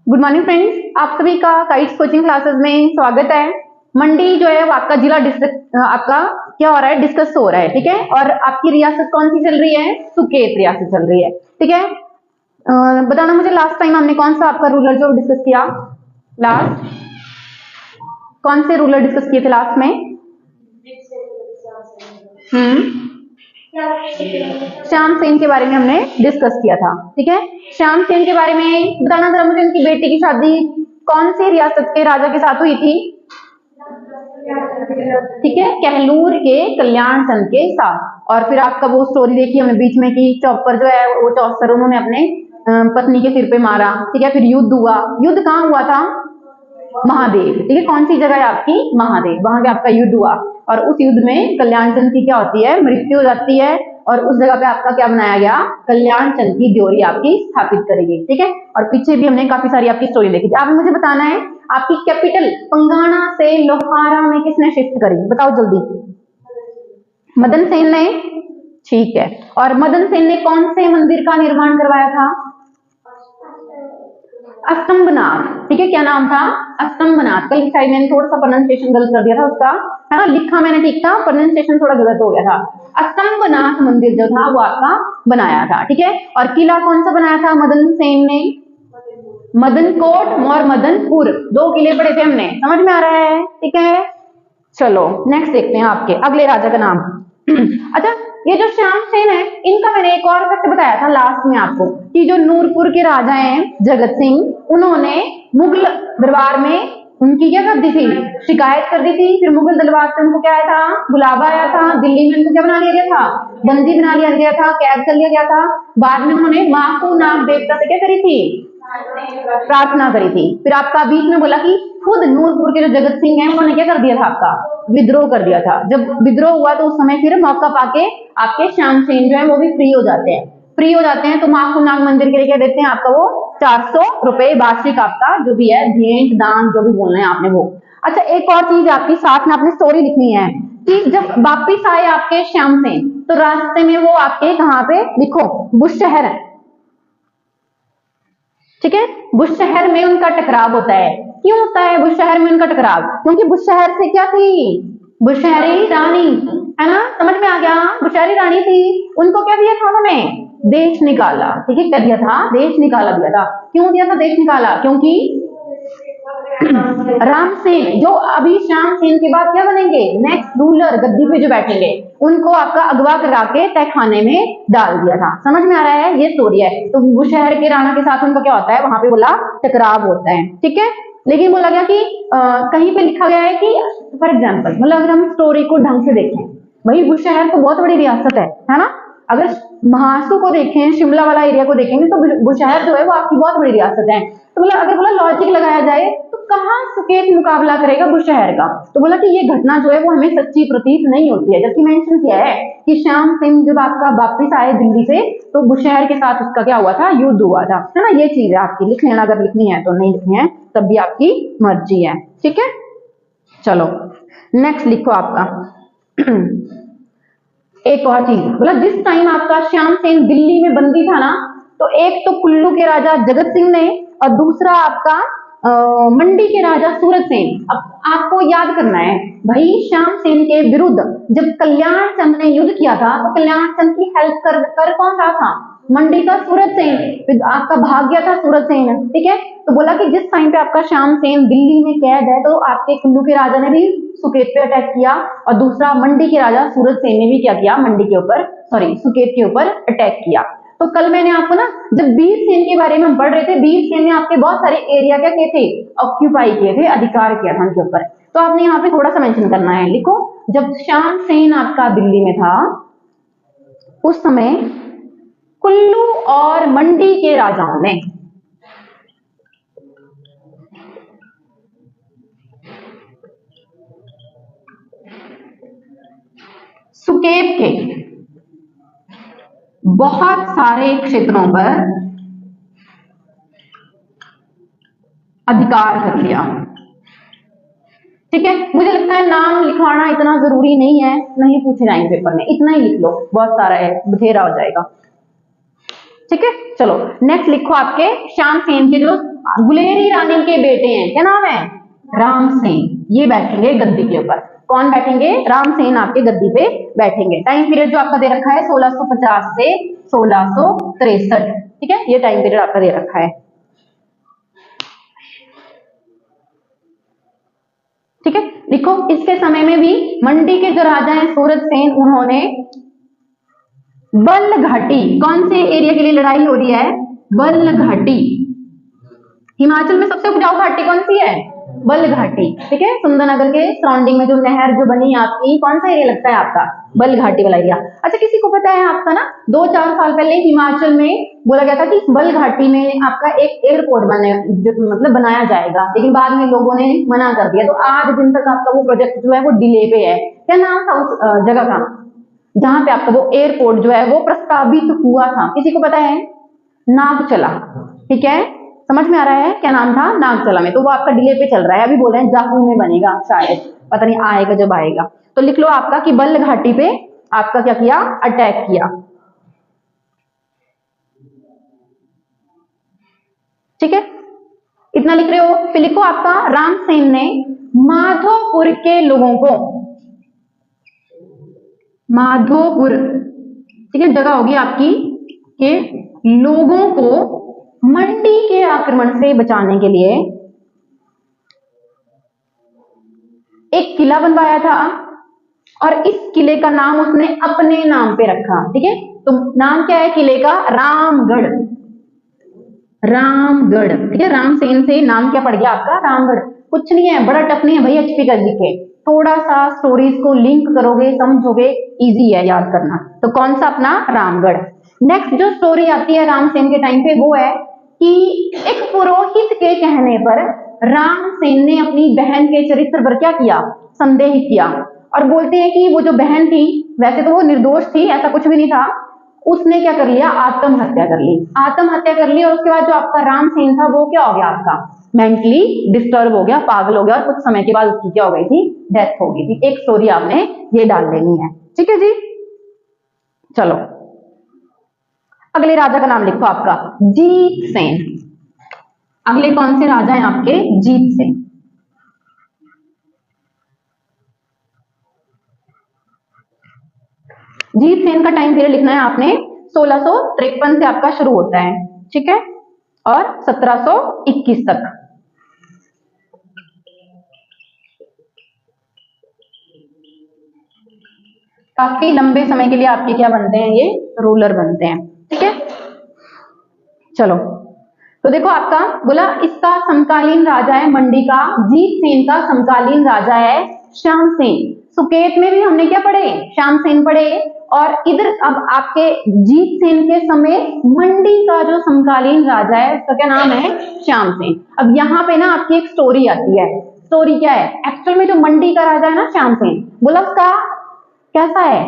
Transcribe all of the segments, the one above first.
Good morning friends, आप सभी का काइट्स कोचिंग क्लासेस में स्वागत है। मंडी जो है वो आपका जिला डिस्ट्रिक्ट आपका क्या हो रहा है, डिस्कस हो रहा है, ठीक है। और आपकी रियासत कौन सी चल रही है? सुकेत रियासत चल रही है, ठीक है। बताना मुझे, लास्ट टाइम हमने कौन सा आपका रूलर जो डिस्कस किया? लास्ट कौन से रूलर डिस्कस किए थे लास्ट में? श्याम सेन के बारे में हमने डिस्कस किया था, ठीक है। श्याम सेन के बारे में बताना जरा मुझे, उनकी बेटी की शादी कौन सी रियासत के राजा के साथ हुई थी? ठीक है, कहलूर के कल्याण चंद के साथ। और फिर आपका वो स्टोरी देखी हमने बीच में कि चौपर जो है वो चौसर उन्होंने अपने पत्नी के सिर पे मारा, ठीक है। फिर युद्ध हुआ। युद्ध कहाँ हुआ था? महादेव, ठीक है। कौन सी जगह है आपकी? महादेव, वहां पे आपका युद्ध हुआ। और उस युद्ध में कल्याण चंद की क्या होती है? मृत्यु हो जाती है। और उस जगह पे आपका क्या बनाया गया? कल्याण चंद की ड्योरी आपकी स्थापित करेगी, ठीक है। और पीछे भी हमने काफी सारी आपकी स्टोरी देखी थी। आपने मुझे बताना है आपकी कैपिटल पंगाना से लोहारा में किसने शिफ्ट करी? बताओ जल्दी। मदन सेन ने, ठीक है। और मदन सेन ने कौन से मंदिर का निर्माण करवाया था? अस्तंभनाथ, ठीक है। क्या नाम था? अस्तंभनाथ। कल की साइड मैंने थोड़ा सा प्रोनाउंसिएशन गलत कर दिया था उसका, है ना। लिखा मैंने ठीक था, प्रोनाउंसिएशन थोड़ा गलत हो गया था। अस्तंभनाथ मंदिर जो था वो आपका बनाया था, ठीक है। और किला कौन सा बनाया था मदन सेन ने? मदनकोट और मदनपुर, दो किले पढ़े थे हमने, समझ में आ रहा है? ठीक है, चलो नेक्स्ट देखते हैं आपके अगले राजा का नाम। अच्छा, ये जो श्याम सेन है, इनका मैंने एक और फैक्ट बताया था लास्ट में आपको कि जो नूरपुर के राजा हैं जगत सिंह, उन्होंने मुगल दरबार में उनकी क्या कर दी थी? शिकायत कर दी थी। फिर मुगल दरबार से उनको क्या आया था? बुलावा आया था। दिल्ली में उनको क्या बना लिया गया था? बंदी बना लिया गया था, कैद कर लिया गया था। बाद में उन्होंने माकू नाग देवता से क्या करी थी? प्रार्थना करी थी। फिर आपका बीच में बोला कि खुद नूरपुर के जो जगत सिंह हैं उन्होंने क्या कर दिया था? आपका विद्रोह कर दिया था। जब विद्रोह हुआ तो उस समय फिर मौका पाके आपके श्याम सेन जो है वो भी फ्री हो जाते हैं। फ्री हो जाते हैं तो माकू नाग मंदिर के लिए क्या देते हैं? आपका वो 400 रुपए वार्षिक, आपका जो भी है भेंट दान जो भी बोलना है आपने वो। अच्छा, एक और चीज आपकी साथ में आपने स्टोरी लिखनी है कि जब वापिस आए आपके श्याम सेन तो रास्ते में वो आपके कहाँ पे? लिखो, बुशहर, ठीक है। बुशहर में उनका टकराव होता है। क्यों होता है बुशहर में उनका टकराव? क्योंकि बुशहर से क्या थी? बुशहरी रानी, है ना। समझ में आ गया? बुशहरी रानी थी, उनको क्या दिया था उन्होंने? देश निकाला, ठीक है। क्या दिया था? देश निकाला दिया था। क्यों दिया था देश निकाला? क्योंकि राम सेन जो अभी श्याम सेन के बाद क्या बनेंगे? नेक्स्ट रूलर, गद्दी पे जो बैठेंगे, उनको आपका अगवा करा के तहखाने में डाल दिया था। समझ में आ रहा है? ये स्टोरी है। तो वो शहर के राणा के साथ उनका क्या होता है? वहां पे बोला टकराव होता है, ठीक है। लेकिन बोला गया कि कहीं पे लिखा गया है कि फॉर एग्जाम्पल, मतलब अगर हम स्टोरी को ढंग से देखें, भाई बुशहर तो बहुत बड़ी रियासत है ना। अगर महासू को देखें, शिमला वाला एरिया को देखेंगे तो बुशहर जो है वो आपकी बहुत बड़ी रियासत है। तो बोला अगर बोला लॉजिक लगाया जाए तो कहाँ सुकेत मुकाबला करेगा बुशहर का? तो बोला कि ये घटना जो है वो हमें सच्ची प्रतीत नहीं होती है। जबकि मेंशन किया है कि श्याम सिंह जब आपका वापिस आए दिल्ली से तो बुशहर के साथ उसका क्या हुआ था? युद्ध हुआ था, है ना। ये चीज है आपकी, लिख लेना अगर लिखनी है तो, नहीं लिखनी है तब भी आपकी मर्जी है, ठीक है। चलो नेक्स्ट लिखो आपका। एक और चीज बोला, जिस टाइम आपका श्याम सेन दिल्ली में बंदी था ना, तो एक तो कुल्लू के राजा जगत सिंह ने और दूसरा आपका मंडी के राजा सूरत सेन। अब आपको याद करना है भाई, श्याम सेन के विरुद्ध जब कल्याण चंद ने युद्ध किया था तो कल्याण चंद की हेल्प कर कौन रहा था? मंडी का सूरत सेन। आपका भाग गया था सूरत सेन, ठीक है। तो बोला कि जिस टाइम पे आपका श्याम सेन दिल्ली में कैद है तो आपके कुल्लू के राजा ने भी सुकेत पे अटैक किया और दूसरा मंडी के राजा सूरत सेन ने भी क्या किया? मंडी के ऊपर, सॉरी सुकेत के ऊपर अटैक किया। तो कल मैंने आपको ना जब वीर सेन के बारे में हम पढ़ रहे थे, वीर सेन ने आपके बहुत सारे एरिया क्या किए थे? ऑक्यूपाई किए थे, अधिकार किया था उनके ऊपर। तो आपने यहाँ पे थोड़ा सा मेंशन करना है, लिखो जब श्याम सेन आपका दिल्ली में था उस समय कुल्लू और मंडी के राजाओं ने सुकेत के बहुत सारे क्षेत्रों पर अधिकार कर लिया, ठीक है। मुझे लगता है नाम लिखवाना इतना जरूरी नहीं है, नहीं पूछे जाएंगे पेपर में, इतना ही लिख लो, बहुत सारा है, बथेरा हो जाएगा। ठीक है। चलो नेक्स्ट लिखो आपके श्याम सेन के जो गुलेरी रानी के बेटे हैं, क्या नाम है? राम सेन। ये बैठेंगे गद्दी के ऊपर। कौन बैठेंगे? राम सेन आपके गद्दी पे बैठेंगे। टाइम पीरियड जो आपका दे रखा है 1650 से 1663, ठीक है, ये टाइम पीरियड आपका दे रखा है, ठीक है। देखो इसके समय में भी मंडी के जो राजा हैं सूरज सेन, उन्होंने बल्ह घाटी, कौन से एरिया के लिए लड़ाई हो रही है? बल्ह घाटी। हिमाचल में सबसे उपजाऊ घाटी कौन सी है? बल्ह घाटी, ठीक है। सुंदरनगर के सराउंडिंग में जो नहर जो बनी आपकी, कौन सा एरिया लगता है आपका? बल्ह घाटी वाला एरिया। अच्छा किसी को पता है आपका ना 2-4 साल पहले हिमाचल में बोला गया था कि बल्ह घाटी में आपका एक एयरपोर्ट बने, मतलब बनाया जाएगा, लेकिन बाद में लोगों ने मना कर दिया। तो आज दिन तक आपका वो प्रोजेक्ट जो है वो डिले पे है। क्या नाम था उस जगह का जहां पे आपका वो एयरपोर्ट जो है वो प्रस्तावित हुआ था? किसी को पता है? नागचला, ठीक है, समझ में आ रहा है क्या नाम था? नागचला में। तो वो आपका डिले पे चल रहा है, अभी बोल रहे हैं जाहू में बनेगा शायद, पता नहीं आएगा जब आएगा। तो लिख लो आपका कि बल्ह घाटी पे आपका क्या किया? अटैक किया, ठीक है, इतना लिख रहे हो। फिर लिखो आपका रामसेन ने माधोपुर के लोगों को, माधोपुर, ठीक है, जगह होगी आपकी, के लोगों को मंडी के आक्रमण से बचाने के लिए एक किला बनवाया था, और इस किले का नाम उसने अपने नाम पे रखा, ठीक है। तो नाम क्या है किले का? रामगढ़, रामगढ़, ठीक है। रामसेन से नाम क्या पड़ गया आपका? रामगढ़। कुछ नहीं है, बड़ा टफ नहीं है भाई एचपी का जीके, थोड़ा सा स्टोरीज को लिंक करोगे, समझोगे, इजी है याद करना। तो कौन सा? अपना रामगढ़। नेक्स्ट जो स्टोरी आती है रामसेन के टाइम पे वो है कि एक पुरोहित के कहने पर रामसेन ने अपनी बहन के चरित्र पर क्या किया? संदेह किया, और बोलते हैं कि वो जो बहन थी वैसे तो वो निर्दोष थी, ऐसा कुछ भी नहीं था, उसने क्या कर लिया? आत्महत्या कर ली, आत्महत्या कर ली। और उसके बाद जो आपका रामसेन था वो क्या हो गया? आपका मेंटली डिस्टर्ब हो गया, पागल हो गया, और कुछ समय के बाद उसकी क्या हो गई थी? डेथ हो गई थी। एक स्टोरी आपने ये डाल लेनी है, ठीक है जी। चलो अगले राजा का नाम लिखो आपका जीत सेन। अगले कौन से राजा हैं आपके? जीत सेन। जीत सेन का टाइम पीरियड लिखना है आपने 1653 से आपका शुरू होता है, ठीक है, और 1721 तक। काफी लंबे समय के लिए आपके क्या बनते हैं? ये रूलर बनते हैं, ठीक है। चलो तो देखो आपका बोला इसका समकालीन राजा है मंडी का, जीत सेन का समकालीन राजा है श्याम सेन। सुकेत में भी हमने क्या पढ़े? श्याम सेन पढ़े। और इधर अब आपके जीत सेन के समय मंडी का जो समकालीन राजा है उसका क्या नाम है? श्याम सेन। अब यहाँ पे ना आपकी एक स्टोरी आती है। स्टोरी क्या है? एक्चुअल में जो मंडी का राजा है ना श्याम सेन, बोला उसका कैसा है?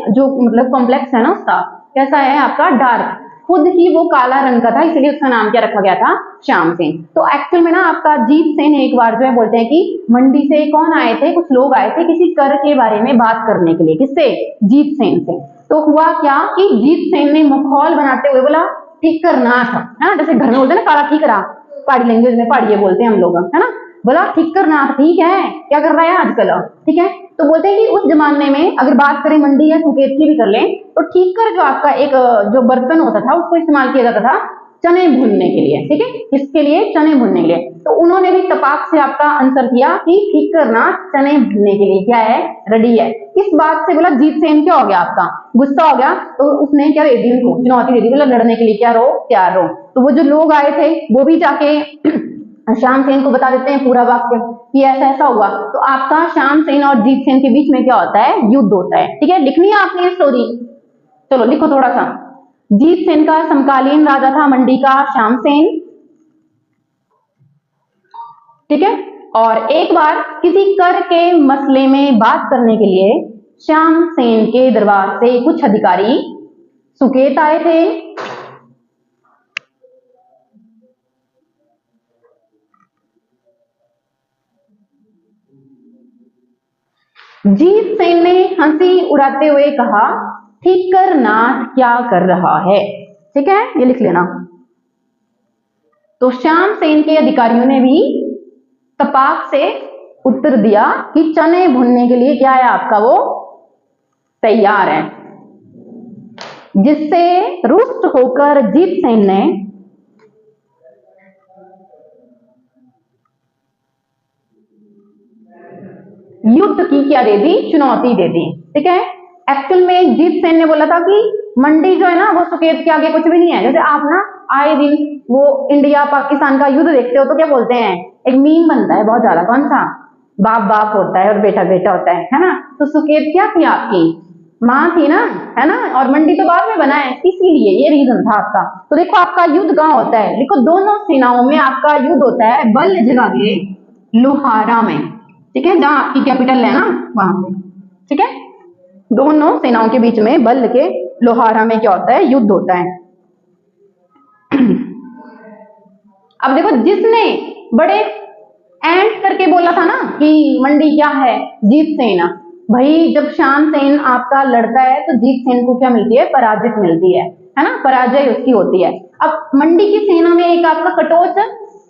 जो मतलब कॉम्प्लेक्स है ना उसका कैसा है? आपका डार्क, खुद ही वो काला रंग का था, इसलिए उसका नाम क्या रखा गया था? श्याम सेन। तो एक्चुअल में ना आपका जीत सेन एक बार जो है बोलते हैं कि मंडी से कौन आए थे? कुछ लोग आए थे किसी कर के बारे में बात करने के लिए। किससे? जीत सेन से। तो हुआ क्या कि जीत सेन ने मखौल बनाते हुए बोला ठीक करना था, है ना, जैसे घर में बोलते हैं ना काला ठीक करा, पहाड़ी लैंग्वेज में पहाड़ी बोलते हैं हम लोग, है ना। बोला ठीक करना, ठीक है, क्या कर रहा है आजकल, ठीक है। तो बोलते हैं कि उस जमाने में अगर बात करें मंडी या सुकेत की भी कर लें तो ठीक कर जो आपका एक जो बर्तन होता था उसको इस्तेमाल किया जाता था चने भूनने के लिए, ठीक है, किसके लिए? चने भूनने के लिए। तो उन्होंने भी तपाक से आपका आंसर किया कि ठीक करना चने भूनने के लिए क्या है? रेडी है। इस बात से बोला जीत सेन क्या हो गया? आपका गुस्सा हो गया। तो उसने क्या दे दी? उनको चुनौती दे दी, बोला लड़ने के लिए क्या रहो, तैयार रहो। तो वो जो लोग आए थे वो भी जाके श्याम सेन को बता देते हैं पूरा वाक्य कि ऐसा ऐसा हुआ। तो आपका श्याम सेन और जीत सेन के बीच में क्या होता है? युद्ध होता है, ठीक है। लिखनी है आपने ये स्टोरी, चलो लिखो थोड़ा सा। जीत सेन का समकालीन राजा था मंडी का श्याम सेन, ठीक है। और एक बार किसी कर के मसले में बात करने के लिए श्याम सेन के दरबार से कुछ अधिकारी सुकेत आए थे। जीत सेन ने हंसी उड़ाते हुए कहा ठीक कर नाथ क्या कर रहा है? ठीक है, ये लिख लेना। तो श्याम सेन के अधिकारियों ने भी तपाक से उत्तर दिया कि चने भुनने के लिए क्या है आपका, वो तैयार है। जिससे रुष्ट होकर जीत सेन ने युद्ध की क्या दे दी, चुनौती दे दी। ठीक है, एक्चुअल में जीत सेन ने बोला था कि मंडी जो है ना वो सुकेत के आगे कुछ भी नहीं है। जैसे आप ना आए दिन वो इंडिया पाकिस्तान का युद्ध देखते हो तो क्या बोलते हैं, एक मीम बनता है बहुत ज्यादा, कौन सा, बाप बाप होता है और बेटा बेटा होता है ना। तो सुकेत क्या थी, आपकी माँ थी ना, है ना, और मंडी तो बाद में बना है, इसीलिए ये रीजन था आपका। तो देखो आपका युद्ध कहाँ होता है, देखो दोनों सेनाओं में आपका युद्ध होता है बल जगह के लोहारा में। ठीक है, जहां आपकी कैपिटल है ना वहां पे। ठीक है, दोनों सेनाओं के बीच में बल के लोहारा में क्या होता है, युद्ध होता है। अब देखो जिसने बड़े एंड करके बोला था ना कि मंडी क्या है, जीत सेन। भाई जब श्याम सेन आपका लड़ता है तो जीत सेन को क्या मिलती है, पराजित मिलती है ना, पराजय उसकी होती है। अब मंडी की सेना में एक आपका कटोच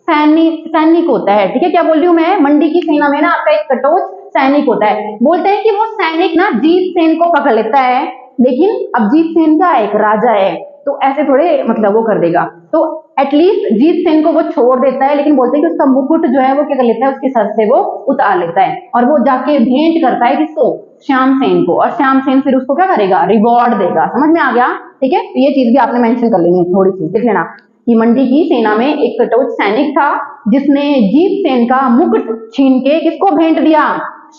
सैनिक होता है। ठीक है, क्या बोल रही हूं मैं, मंडी की सेना में ना आपका एक कटोच सैनिक होता है। बोलते हैं कि वो सैनिक ना जीत सेन को पकड़ लेता है, लेकिन अब जीत सेन का एक राजा है तो ऐसे थोड़े मतलब वो कर देगा, तो एटलीस्ट जीत सेन को वो छोड़ देता है, लेकिन बोलते हैं कि उसका मुकुट जो है वो क्या कर लेता है, उसके सर से वो उतार लेता है और वो जाके भेंट करता है किसको, श्याम सेन को, और श्याम सेन फिर उसको क्या करेगा, रिवॉर्ड देगा। समझ में आ गया। ठीक है, तो ये चीज भी आपने मेंशन कर लेनी है, थोड़ी सी लिख लेना कि मंडी की सेना में एक कटोच सैनिक था जिसने जीत सेन का मुकुट छीन के किसको भेंट दिया,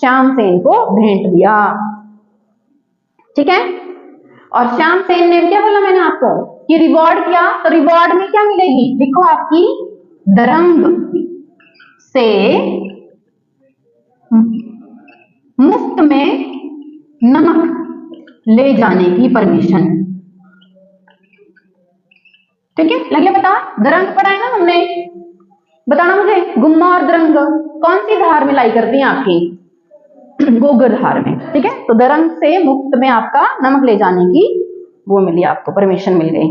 श्याम सेन को भेंट दिया। ठीक है, और श्याम सेन ने क्या बोला मैंने आपको कि रिवॉर्ड किया, तो रिवॉर्ड में क्या मिलेगी, देखो आपकी दरंग से मुफ्त में नमक ले जाने की परमिशन। ठीक है, लगे पता, दरंग पढ़ा है ना हमने, बताना मुझे, गुम्मा और दरंग कौन सी धार में लाई करती हैं आपकी, गोगर धार में। ठीक है, तो दरंग से मुफ्त में आपका नमक ले जाने की वो मिली, आपको परमिशन मिल गई।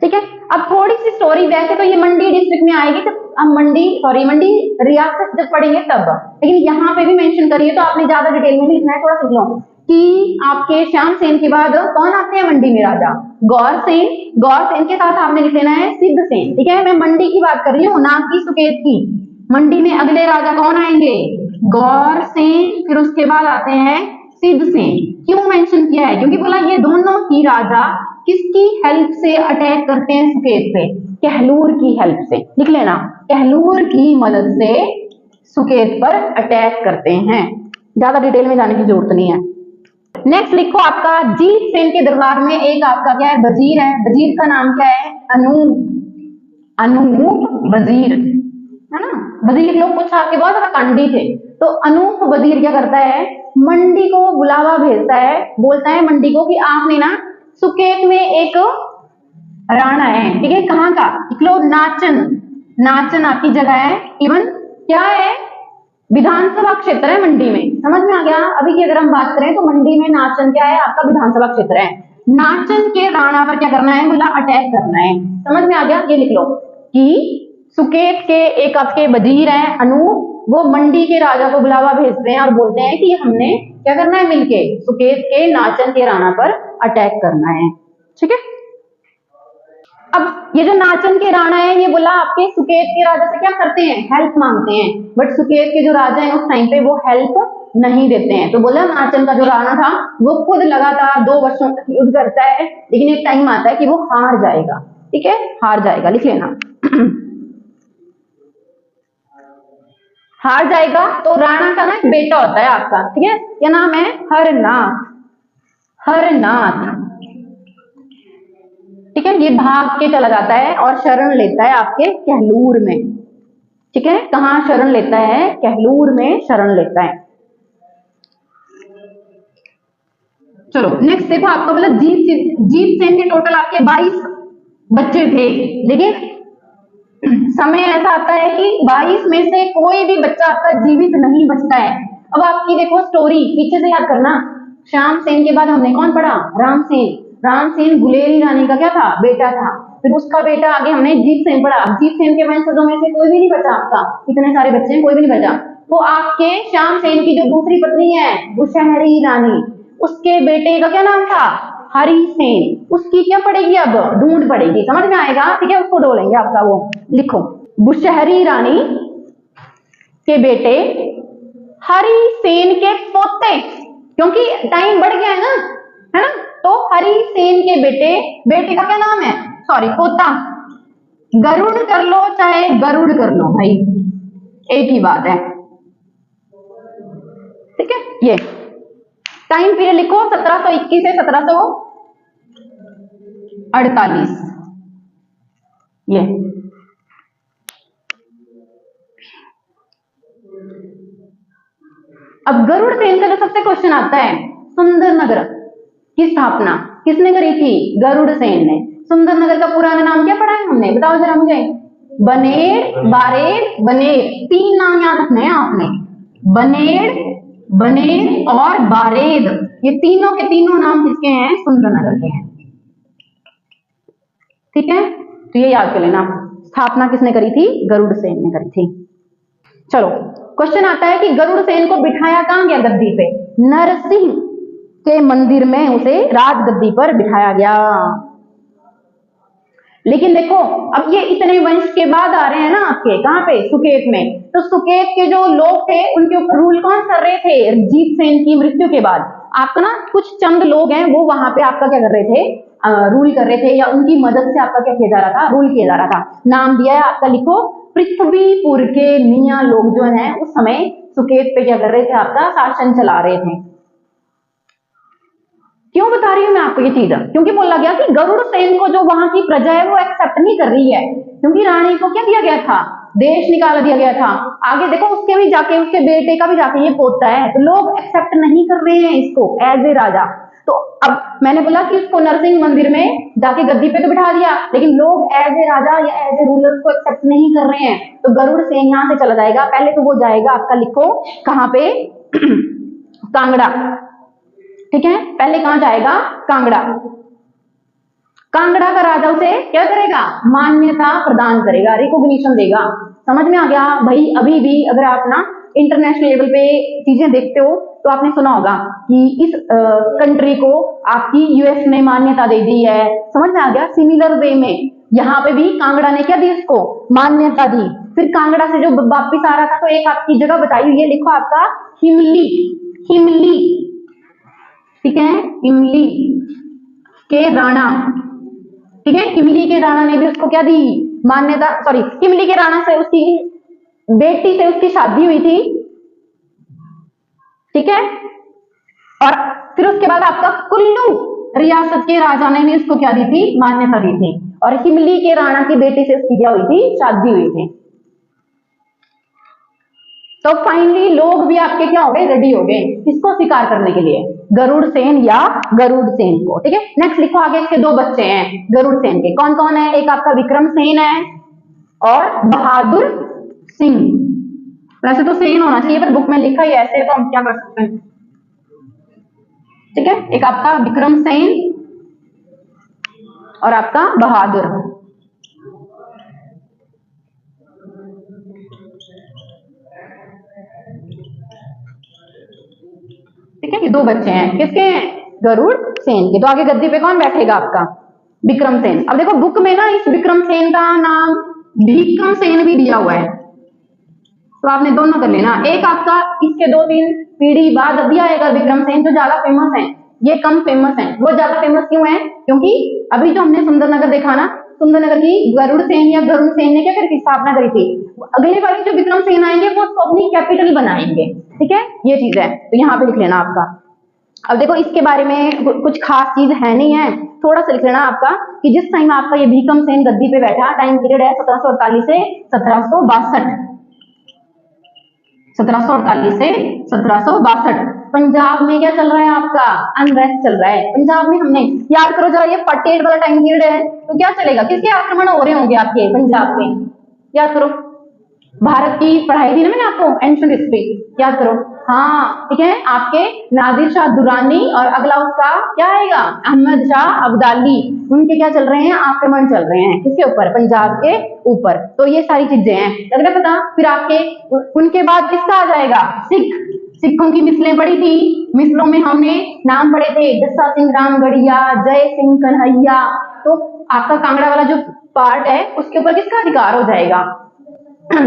ठीक है, अब थोड़ी सी स्टोरी, वैसे तो ये मंडी डिस्ट्रिक्ट में आएगी जब हम मंडी रियासत जब पढ़ेंगे तब, लेकिन यहाँ पे भी मेंशन करिए तो आपने ज्यादा डिटेल में लिखना है, थोड़ा सीख लो कि आपके श्याम सेन के बाद कौन आते हैं मंडी में राजा, गौर सेन। गौर सेन के साथ आपने लिख लेना है सिद्ध सेन। ठीक है, मैं मंडी की बात कर रही हूँ ना कि सुकेत की। मंडी में अगले राजा कौन आएंगे, गौर सेन, फिर उसके बाद आते हैं सिद्ध सेन। क्यों मेंशन किया है, क्योंकि बोला ये दोनों ही राजा किसकी हेल्प से अटैक करते हैं सुकेत पे, कहलूर की हेल्प से। लिख लेना, कहलूर की मदद से सुकेत पर अटैक करते हैं, ज्यादा डिटेल में जाने की जरूरत नहीं है। नेक्स्ट लिखो आपका जीत सेन के दरबार में एक आपका क्या है, वजीर है। वजीर का नाम क्या है, अनूप वजीर, है ना। वजीर लोग कुछ आपके बहुत अकांडी थे, तो अनूप वजीर क्या करता है, मंडी को बुलावा भेजता है, बोलता है मंडी को कि आपने ना सुकेत में एक राणा है। ठीक है, कहाँ का, नाचन, नाचन आपकी जगह है, इवन क्या है, विधानसभा क्षेत्र है मंडी में। समझ में आ गया। अभी की अगर हम बात करें तो मंडी में नाचन क्या है, आपका विधानसभा क्षेत्र है। नाचन के राणा पर क्या करना है, बोला अटैक करना है। समझ में आ गया, ये लिख लो कि सुकेत के एक आपके वजीर हैं अनूप, वो मंडी के राजा को बुलावा भेजते हैं और बोलते हैं कि हमने क्या करना है, मिलके सुकेत के नाचन के राणा पर अटैक करना है। ठीक है, अब ये जो नाचन के राणा है ये बोला आपके सुकेत के राजा से क्या करते हैं, हेल्प मांगते हैं, बट सुकेत के जो राजा हैं उस टाइम पे वो हेल्प नहीं देते हैं। तो बोला नाचन का जो राणा था वो खुद लगातार 2 वर्षों तक युद्ध करता है, लेकिन एक टाइम आता है कि वो हार जाएगा। ठीक है, हार जाएगा, लिख लेना हार जाएगा। तो राणा का ना एक बेटा होता है आपका, ठीक है, क्या नाम है, हरनाथ। हरनाथ, ठीक है, ये भाग के चला जाता है और शरण लेता है आपके कहलूर में। ठीक है, कहां शरण लेता है, कहलूर में शरण लेता है। चलो नेक्स्ट देखो, आपको बोला जीत सेन के टोटल आपके 22 बच्चे थे, लेकिन समय ऐसा आता है कि 22 में से कोई भी बच्चा आपका जीवित नहीं बचता है। अब आपकी देखो स्टोरी पीछे से याद करना, श्यामसेन के बाद हमने कौन पढ़ा? रामसेन। रामसेन गुलेरी रानी का क्या था? बेटा था। फिर उसका बेटा आगे हमने जीतसेन पढ़ा। जीतसेन के वंशजों में से कोई भी नहीं बचा आपका, इतने सारे बच्चे हैं कोई भी नहीं बचा। तो आपके श्यामसेन की जो दूसरी पत्नी है बुशहरी रानी, उसके बेटे का क्या नाम था? हरिसेन। उसकी क्या पड़ेगी? अब ढूंढ पड़ेगी, समझ में आएगा? ठीक है, उसको ढूंढेंगे आपका वो लिखो। बुशहरी रानी के बेटे हरिसेन के पोते, क्योंकि टाइम बढ़ गया है ना, तो हरिसेन के बेटे का क्या नाम है? सॉरी, पोता। गरुड़ कर लो चाहे गरुड़ कर लो भाई, एक ही बात है। ठीक है, ये टाइम पीरियड लिखो 1721 से 1748। ये अब गरुड़ सेन का जो सबसे क्वेश्चन आता है, सुंदरनगर की स्थापना किसने करी थी? गरुड़ सेन ने। सुंदरनगर का पुराना नाम क्या पढ़ा है हमने? बताओ जरा मुझे। बनेड़, बारेड़, बनेड़, तीन नाम याद रखने हैं आपने। बनेड़, बनेड़ और बारेद, ये तीनों के तीनों नाम किसके हैं? सुंदरनगर के हैं। ठीक है, तो ये याद कर लेना। स्थापना किसने करी थी? गरुड़ सेन ने करी थी। चलो, क्वेश्चन आता है कि गरुड़ सेन को बिठाया कहां गया गद्दी पे? नरसिंह के मंदिर में उसे राजगद्दी पर बिठाया गया। लेकिन देखो, अब ये इतने वंश के बाद आ रहे हैं ना आपके, कहां पे? सुकेत में। तो सुकेत के जो लोग थे उनके ऊपर रूल कौन कर रहे थे? जीतसेन की मृत्यु के बाद आपका ना कुछ चंद लोग हैं वो वहां पे आपका क्या कर रहे थे? रूल कर रहे थे, या उनकी मदद से आपका क्या किया जा रहा था? रूल किया जा रहा था। नाम दिया है आपका, लिखो। पृथ्वीपुर के मियां लोग जो हैं उस समय सुकेत पे क्या कर रहे थे? आपका शासन चला रहे थे। क्यों बता रही हूं मैं आपको ये चीज? क्योंकि बोला गया कि गरुड़ सेन को जो वहां की प्रजा है वो एक्सेप्ट नहीं कर रही है, क्योंकि रानी को क्या दिया गया था? देश निकाल दिया गया था। आगे देखो, उसके भी जाके, उसके बेटे का भी जाके ये पोता है, तो लोग एक्सेप्ट नहीं कर रहे हैं इसको एज ए राजा। तो अब मैंने बोला कि उसको नरसिंह मंदिर में जाके गद्दी पे तो बिठा दिया, लेकिन लोग एज ए राजा या एज ए रूलर को एक्सेप्ट नहीं कर रहे हैं। तो गरुड़ सेन यहां से चला जाएगा। पहले तो वो जाएगा आपका, लिखो कहां पे? कांगड़ा। ठीक है, पहले कहां जाएगा? कांगड़ा। कांगड़ा का राजा उसे क्या करेगा? मान्यता प्रदान करेगा, रिकॉग्निशन देगा। समझ में आ गया भाई? अभी भी अगर आप ना इंटरनेशनल लेवल पे चीजें देखते हो तो आपने सुना होगा कि इस कंट्री को आपकी यूएस ने मान्यता दे दी है। समझ में आ गया? सिमिलर वे में यहाँ पे भी कांगड़ा ने क्या दी? इसको मान्यता दी। फिर कांगड़ा से जो वापिस आ रहा था तो एक आपकी जगह बताई हुई है, लिखो आपका हिमली। हिमली, ठीक है, इमली के राणा। ठीक है, इमली के राणा ने भी उसको क्या दी? मान्यता। सॉरी, इमली के राणा से उसकी बेटी से उसकी शादी हुई थी। ठीक है, और फिर उसके बाद आपका कुल्लू रियासत के राजा ने भी उसको क्या दी थी? मान्यता दी थी। और हिमली के राणा की बेटी से उसकी क्या हुई थी? शादी हुई थी। तो फाइनली लोग भी आपके क्या हो गए? रेडी हो गए किसको स्वीकार करने के लिए? गरुड़ सेन या गरुड़ सेन को। ठीक है, नेक्स्ट लिखो आगे। इसके दो बच्चे हैं गरुड़ सेन के, कौन कौन है? एक आपका विक्रम सेन है और बहादुर सिंह। वैसे तो सेन होना चाहिए पर बुक में लिखा ही ऐसे, तो हम क्या कर सकते हैं? ठीक है, एक आपका विक्रम सेन और आपका बहादुर। ठीक है, ये दो बच्चे हैं किसके हैं? गरुड़ सेन के। तो आगे गद्दी पे कौन बैठेगा? आपका विक्रम सेन। अब देखो बुक में ना इस विक्रम सेन का नाम भीकम सेन भी दिया हुआ है, तो आपने दोनों कर लेना। एक आपका इसके 2-3 पीढ़ी बाद अभी आएगा विक्रम सेन, जो ज्यादा फेमस है। ये कम फेमस है। वो ज्यादा फेमस क्यों है? क्योंकि अभी जो हमने सुंदरनगर देखा ना, सुंदरनगर की गरुड़ सेन या गरुड़ सेन ने क्या करी थी? स्थापना करी थी। अगले वाले जो विक्रम सेन आएंगे वो उसको अपनी कैपिटल बनाएंगे। ठीक है, ये चीज है, तो यहाँ पे लिख लेना आपका। अब देखो इसके बारे में कुछ खास चीज है नहीं है, थोड़ा सा लिख लेना आपका कि जिस टाइम आपका ये भीकम सेन गद्दी पे बैठा, टाइम पीरियड है 1748 से 1762। 1748 से 1762। पंजाब में क्या चल रहा है? आपका अनरेस्ट चल रहा है पंजाब में। हमने याद करो जरा, ये 48 वाला टाइम पीरियड है, तो क्या चलेगा? किसके आक्रमण हो रहे होंगे आपके पंजाब में? याद करो, भारत की पढ़ाई थी ना मैंने आपको, एंशिएंट हिस्ट्री। याद करो, हाँ ठीक है, आपके नादिर शाह दुरानी और अगला उसका क्या आएगा, अहमद शाह अब्दाली, उनके क्या चल रहे हैं, आक्रमण चल रहे हैं किसके ऊपर, पंजाब के ऊपर। तो ये सारी चीजें हैं, लग रहा पता। फिर आपके उनके बाद किसका आ जाएगा, सिखों की मिसलें पढ़ी थी, मिसलों में हमने नाम पढ़े थे, जस्सा सिंह रामगढ़िया, जय सिंह कन्हैया। तो आपका कांगड़ा वाला जो पार्ट है उसके ऊपर किसका अधिकार हो जाएगा,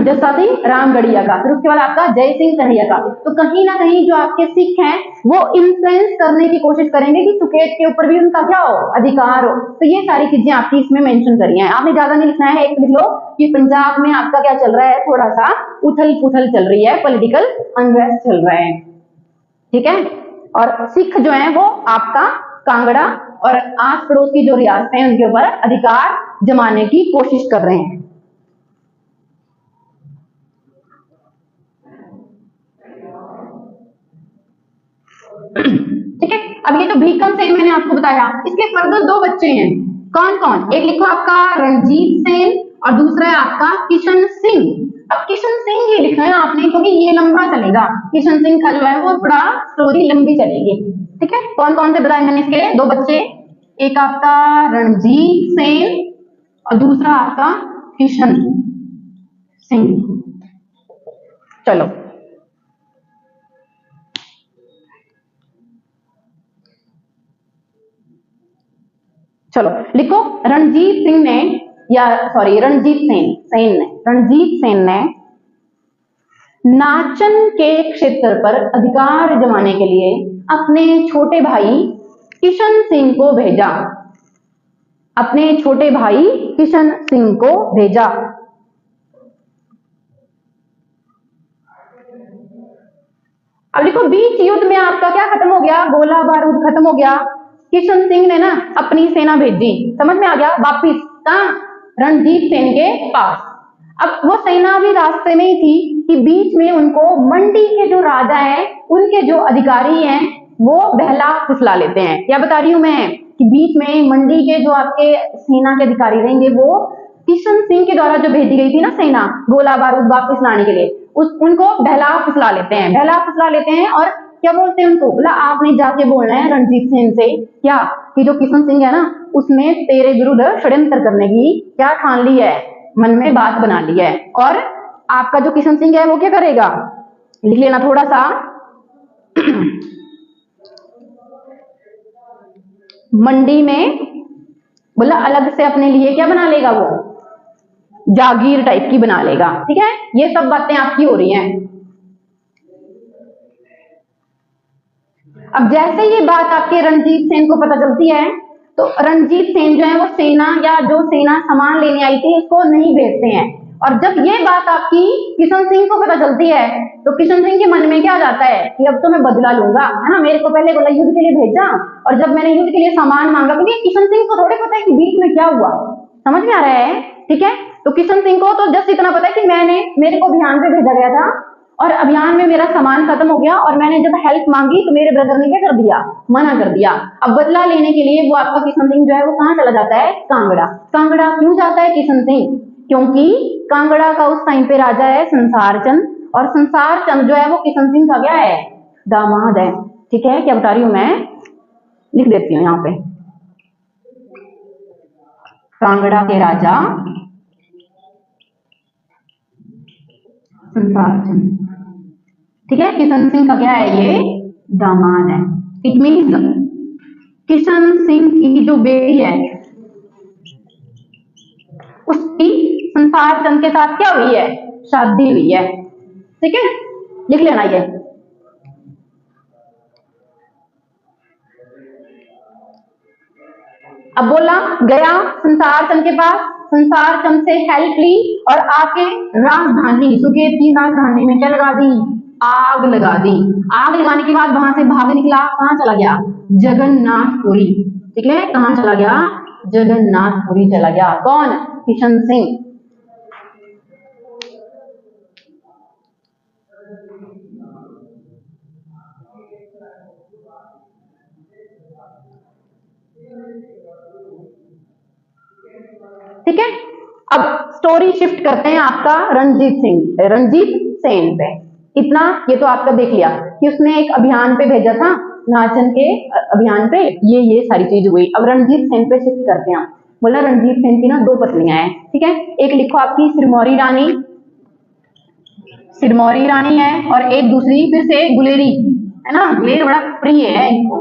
जस्सा सिंह रामगढ़िया का। फिर उसके बाद आपका जय सिंह कन्हैया का। तो कहीं ना कहीं जो आपके सिख हैं वो इन्फ्लुएंस करने की कोशिश करेंगे कि सुकेत के ऊपर भी उनका क्या हो, अधिकार हो। तो ये सारी चीजें आपकी इसमें मेंशन करी हैं, आपने ज्यादा नहीं लिखना है, एक लिख लो कि पंजाब में आपका क्या चल रहा है, थोड़ा सा उथल पुथल चल रही है, पॉलिटिकल अनरेस्ट चल रहा है, ठीक है। और सिख जो है वो आपका कांगड़ा और आस पड़ोस की जो रियासतें हैं उनके ऊपर अधिकार जमाने की कोशिश कर रहे हैं। ठीक है, अब ये तो भीकम सेन मैंने आपको बताया, इसके फर्दर दो बच्चे हैं, कौन कौन, एक लिखो आपका रणजीत सेन और दूसरा है आपका किशन सिंह। अब किशन सिंह ये लिखना है आपने क्योंकि ये लंबा चलेगा, किशन सिंह का जो है वो थोड़ा स्टोरी लंबी चलेगी, ठीक है। कौन कौन से बताए मैंने इसके दो बच्चे, एक आपका रणजीत सेन और दूसरा आपका किशन सिंह। चलो चलो लिखो, रणजीत सिंह ने या सॉरी रणजीत सेन ने नाचन के क्षेत्र पर अधिकार जमाने के लिए अपने छोटे भाई किशन सिंह को भेजा, अपने छोटे भाई किशन सिंह को भेजा। अब देखो बीच युद्ध में आपका क्या खत्म हो गया, गोला बारूद खत्म हो गया, किशन सिंह ने ना अपनी सेना भेजी, समझ में आ गया, वापिस कहां, रणजीत सेन के पास। अब वो सेना भी रास्ते में ही थी कि बीच में उनको मंडी के जो राजा हैं उनके जो अधिकारी हैं वो बहला फुसला लेते हैं। क्या बता रही हूं मैं कि बीच में मंडी के जो आपके सेना के अधिकारी रहेंगे वो किशन सिंह के द्वारा जो भेजी गई थी ना सेना गोला बारूद वापस लाने के लिए, उनको बहला फुसला लेते हैं, बहला फुसला लेते हैं। और क्या बोलते हैं उनको, बोला आपने जाके बोलना है रणजीत सिंह से क्या कि जो किशन सिंह है ना उसने तेरे विरुद्ध षड्यंत्र करने की क्या ठान ली है, मन में बात बना ली है। और आपका जो किशन सिंह है वो क्या करेगा, लिख लेना थोड़ा सा मंडी में बोला अलग से अपने लिए क्या बना लेगा, वो जागीर टाइप की बना लेगा, ठीक है। ये सब बातें आपकी हो रही हैं। अब जैसे ये बात आपके रणजीत सेन को पता चलती है तो रणजीत सेन जो है वो सेना या जो सेना सामान लेने आई थी उसको नहीं भेजते हैं। और जब ये बात आपकी किशन सिंह को पता चलती है तो किशन सिंह के मन में क्या जाता है कि अब तो मैं बदला लूंगा, है ना, मेरे को पहले बोला युद्ध के लिए भेजा और जब मैंने युद्ध के लिए सामान मांगा, क्योंकि किशन सिंह को थोड़े पता है कि बीच में क्या हुआ, समझ में आ रहा है, ठीक है। तो किशन सिंह को तो जस्ट इतना पता है कि मेरे को अभियान पे भेजा गया था और अभियान में मेरा सामान खत्म हो गया और मैंने जब हेल्प मांगी तो मेरे ब्रदर ने क्या कर दिया, मना कर दिया। अब बदला लेने के लिए वो आपका किशन सिंह जो है वो कहां चला जाता है, कांगड़ा। कांगड़ा क्यों जाता है किशन सिंह, क्योंकि कांगड़ा का उस टाइम पे राजा है संसार चंद और संसार चंद जो है वो किशन सिंह का क्या है, दामाद है, ठीक है। क्या बता रही हूं मैं, लिख देती हूँ यहाँ पे, कांगड़ा के राजा संसार चंद, ठीक है, किशन सिंह का क्या है, ये दामाद है। इट मीन्स किशन सिंह की जो बेटी है उसकी संसार चंद के साथ क्या हुई है, शादी हुई है, ठीक है, लिख लेना ये। अब बोला गया संसार चंद के पास, संसार चंद से हेल्प ली और आके राजधानी सुकेत की राजधानी में क्या लगा दी, आग लगा दी। आग लगाने के बाद वहां से भाग निकला, कहां चला गया, जगन्नाथपुरी, ठीक है, कहां चला गया, जगन्नाथपुरी चला गया। कौन, किशन सिंह। ठीक है, अब स्टोरी शिफ्ट करते हैं आपका रणजीत सेन पे। इतना ये तो आपका देख लिया कि उसने एक अभियान पे भेजा था, नाचन के अभियान पे, ये सारी चीज हुई। अब रणजीत सेन पे शिफ्ट करते हैं। बोला रणजीत सेन की ना 2 पत्नियां हैं, ठीक है। एक लिखो आपकी सिरमौरी रानी, सिरमौरी रानी है, और एक दूसरी फिर से गुलेरी है ना, गुलेरी बड़ा प्रिय है इनको,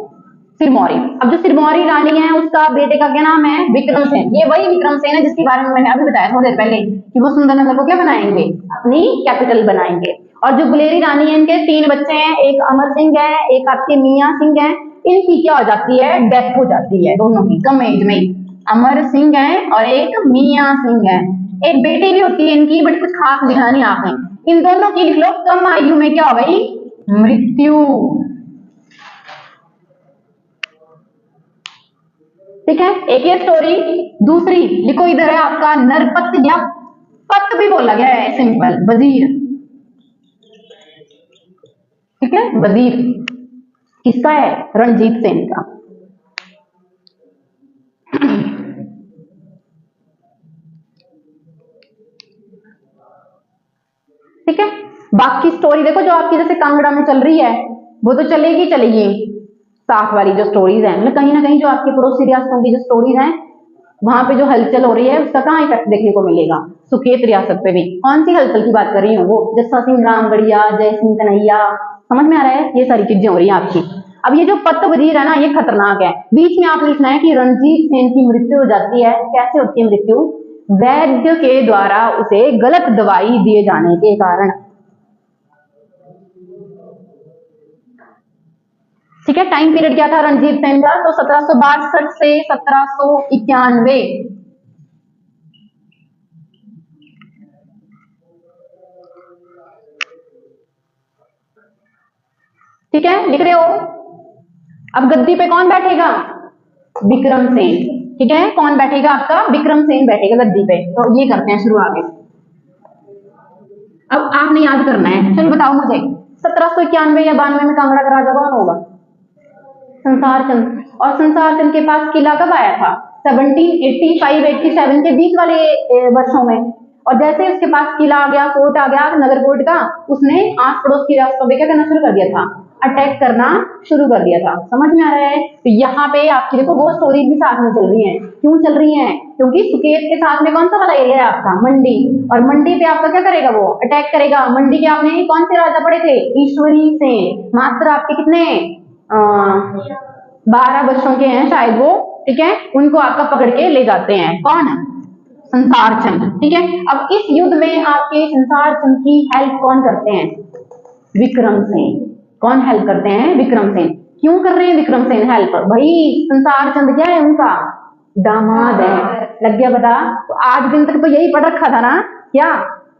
सिरमौरी। अब जो सिरमौरी रानी है उसका बेटे का क्या नाम है, विक्रम सेन। ये वही विक्रम सेन है जिसके बारे में मैंने अभी बताया थोड़ी देर पहले कि वो सुंदरनगर को क्या बनाएंगे, अपनी कैपिटल बनाएंगे। और जो गुलेरी रानी है, इनके 3 बच्चे हैं, एक अमर सिंह है, एक आपके मियां सिंह है। इनकी क्या हो जाती है, डेथ हो जाती है दोनों की कम एज में, अमर सिंह है और एक मियां सिंह है। एक बेटी भी होती है इनकी, बट कुछ खास लिखा नहीं आपने। इन दोनों की लिख लो कम आयु में क्या हो गई, मृत्यु। ठीक है, एक ये स्टोरी। दूसरी लिखो, इधर है आपका नरपत, या पत भी बोला गया है, सिंपल वजीर। ठीक है, वजीर किसका है, रणजीत सेन का। ठीक है, बाकी स्टोरी देखो जो आपकी जैसे कांगड़ा में चल रही है वो तो चलेगी चलेगी, साथ वाली जो स्टोरीज है, मतलब कहीं ना कहीं जो आपके पड़ोसी रियासतों की जो स्टोरीज हैं वहां पे जो हलचल हो रही है उसका कहाँ इफेक्ट देखने को मिलेगा, सुकेत रियासत पे भी। कौन सी हलचल की बात कर रही हूँ, वो जस्सा सिंह रामगढ़िया, जय सिंह कन्हैया, समझ में आ रहा है, ये सारी चीजें हो रही है आपकी। अब ये जो पत वजीर है ना, ये खतरनाक है। बीच में आप लिखना है कि रणजीत सेन की मृत्यु हो जाती है। कैसे होती है मृत्यु, वैद्य के द्वारा उसे गलत दवाई दिए जाने के कारण। ठीक है, टाइम पीरियड क्या था रणजीत सेन का, तो 1762 से 1791। ठीक है, लिख रहे हो। अब गद्दी पे कौन बैठेगा, विक्रम सेन। ठीक है, कौन बैठेगा आपका, विक्रम सेन बैठेगा गद्दी पे। तो ये करते हैं शुरू आगे। अब आपने याद करना है, चलो बताओ मुझे 1791 या 92 में कांगड़ा का राजा कौन होगा, संसार चंद। और संसार चंद के पास किला कब आया था, 1785-87 के बीच वाले वर्षों में। और जैसे उसके पास किला आ गया, फोर्ट आ गया, नगर कोर्ट का, उसने आस पड़ोस की रियासतों पे क्या करना शुरू कर दिया था, अटैक करना शुरू कर दिया था। समझ में आ रहा है। तो यहाँ पे आपकी देखो वो स्टोरीज भी साथ में चल रही हैं। क्यों चल रही हैं, क्योंकि सुकेत के साथ में कौन सा वाला एरिया है आपका, मंडी। और मंडी पे आपका क्या करेगा, वो अटैक करेगा। मंडी के आपने कौन से राजा पढ़े थे, ईश्वरी सेन। मात्र आपके कितने 12 वर्षों के हैं शायद वो। ठीक है, उनको आपका पकड़ के ले जाते हैं, कौन, संसार चंद। ठीक है, अब इस युद्ध में आपके संसार चंद की हेल्प कौन करते हैं, विक्रम सेन। कौन हेल्प करते हैं, विक्रम सेन। क्यों कर रहे हैं विक्रम सेन हेल्प, भाई संसार चंद क्या है, उनका दामाद है। लग गया पता। तो आज दिन तक तो यही पढ़ रखा था ना क्या,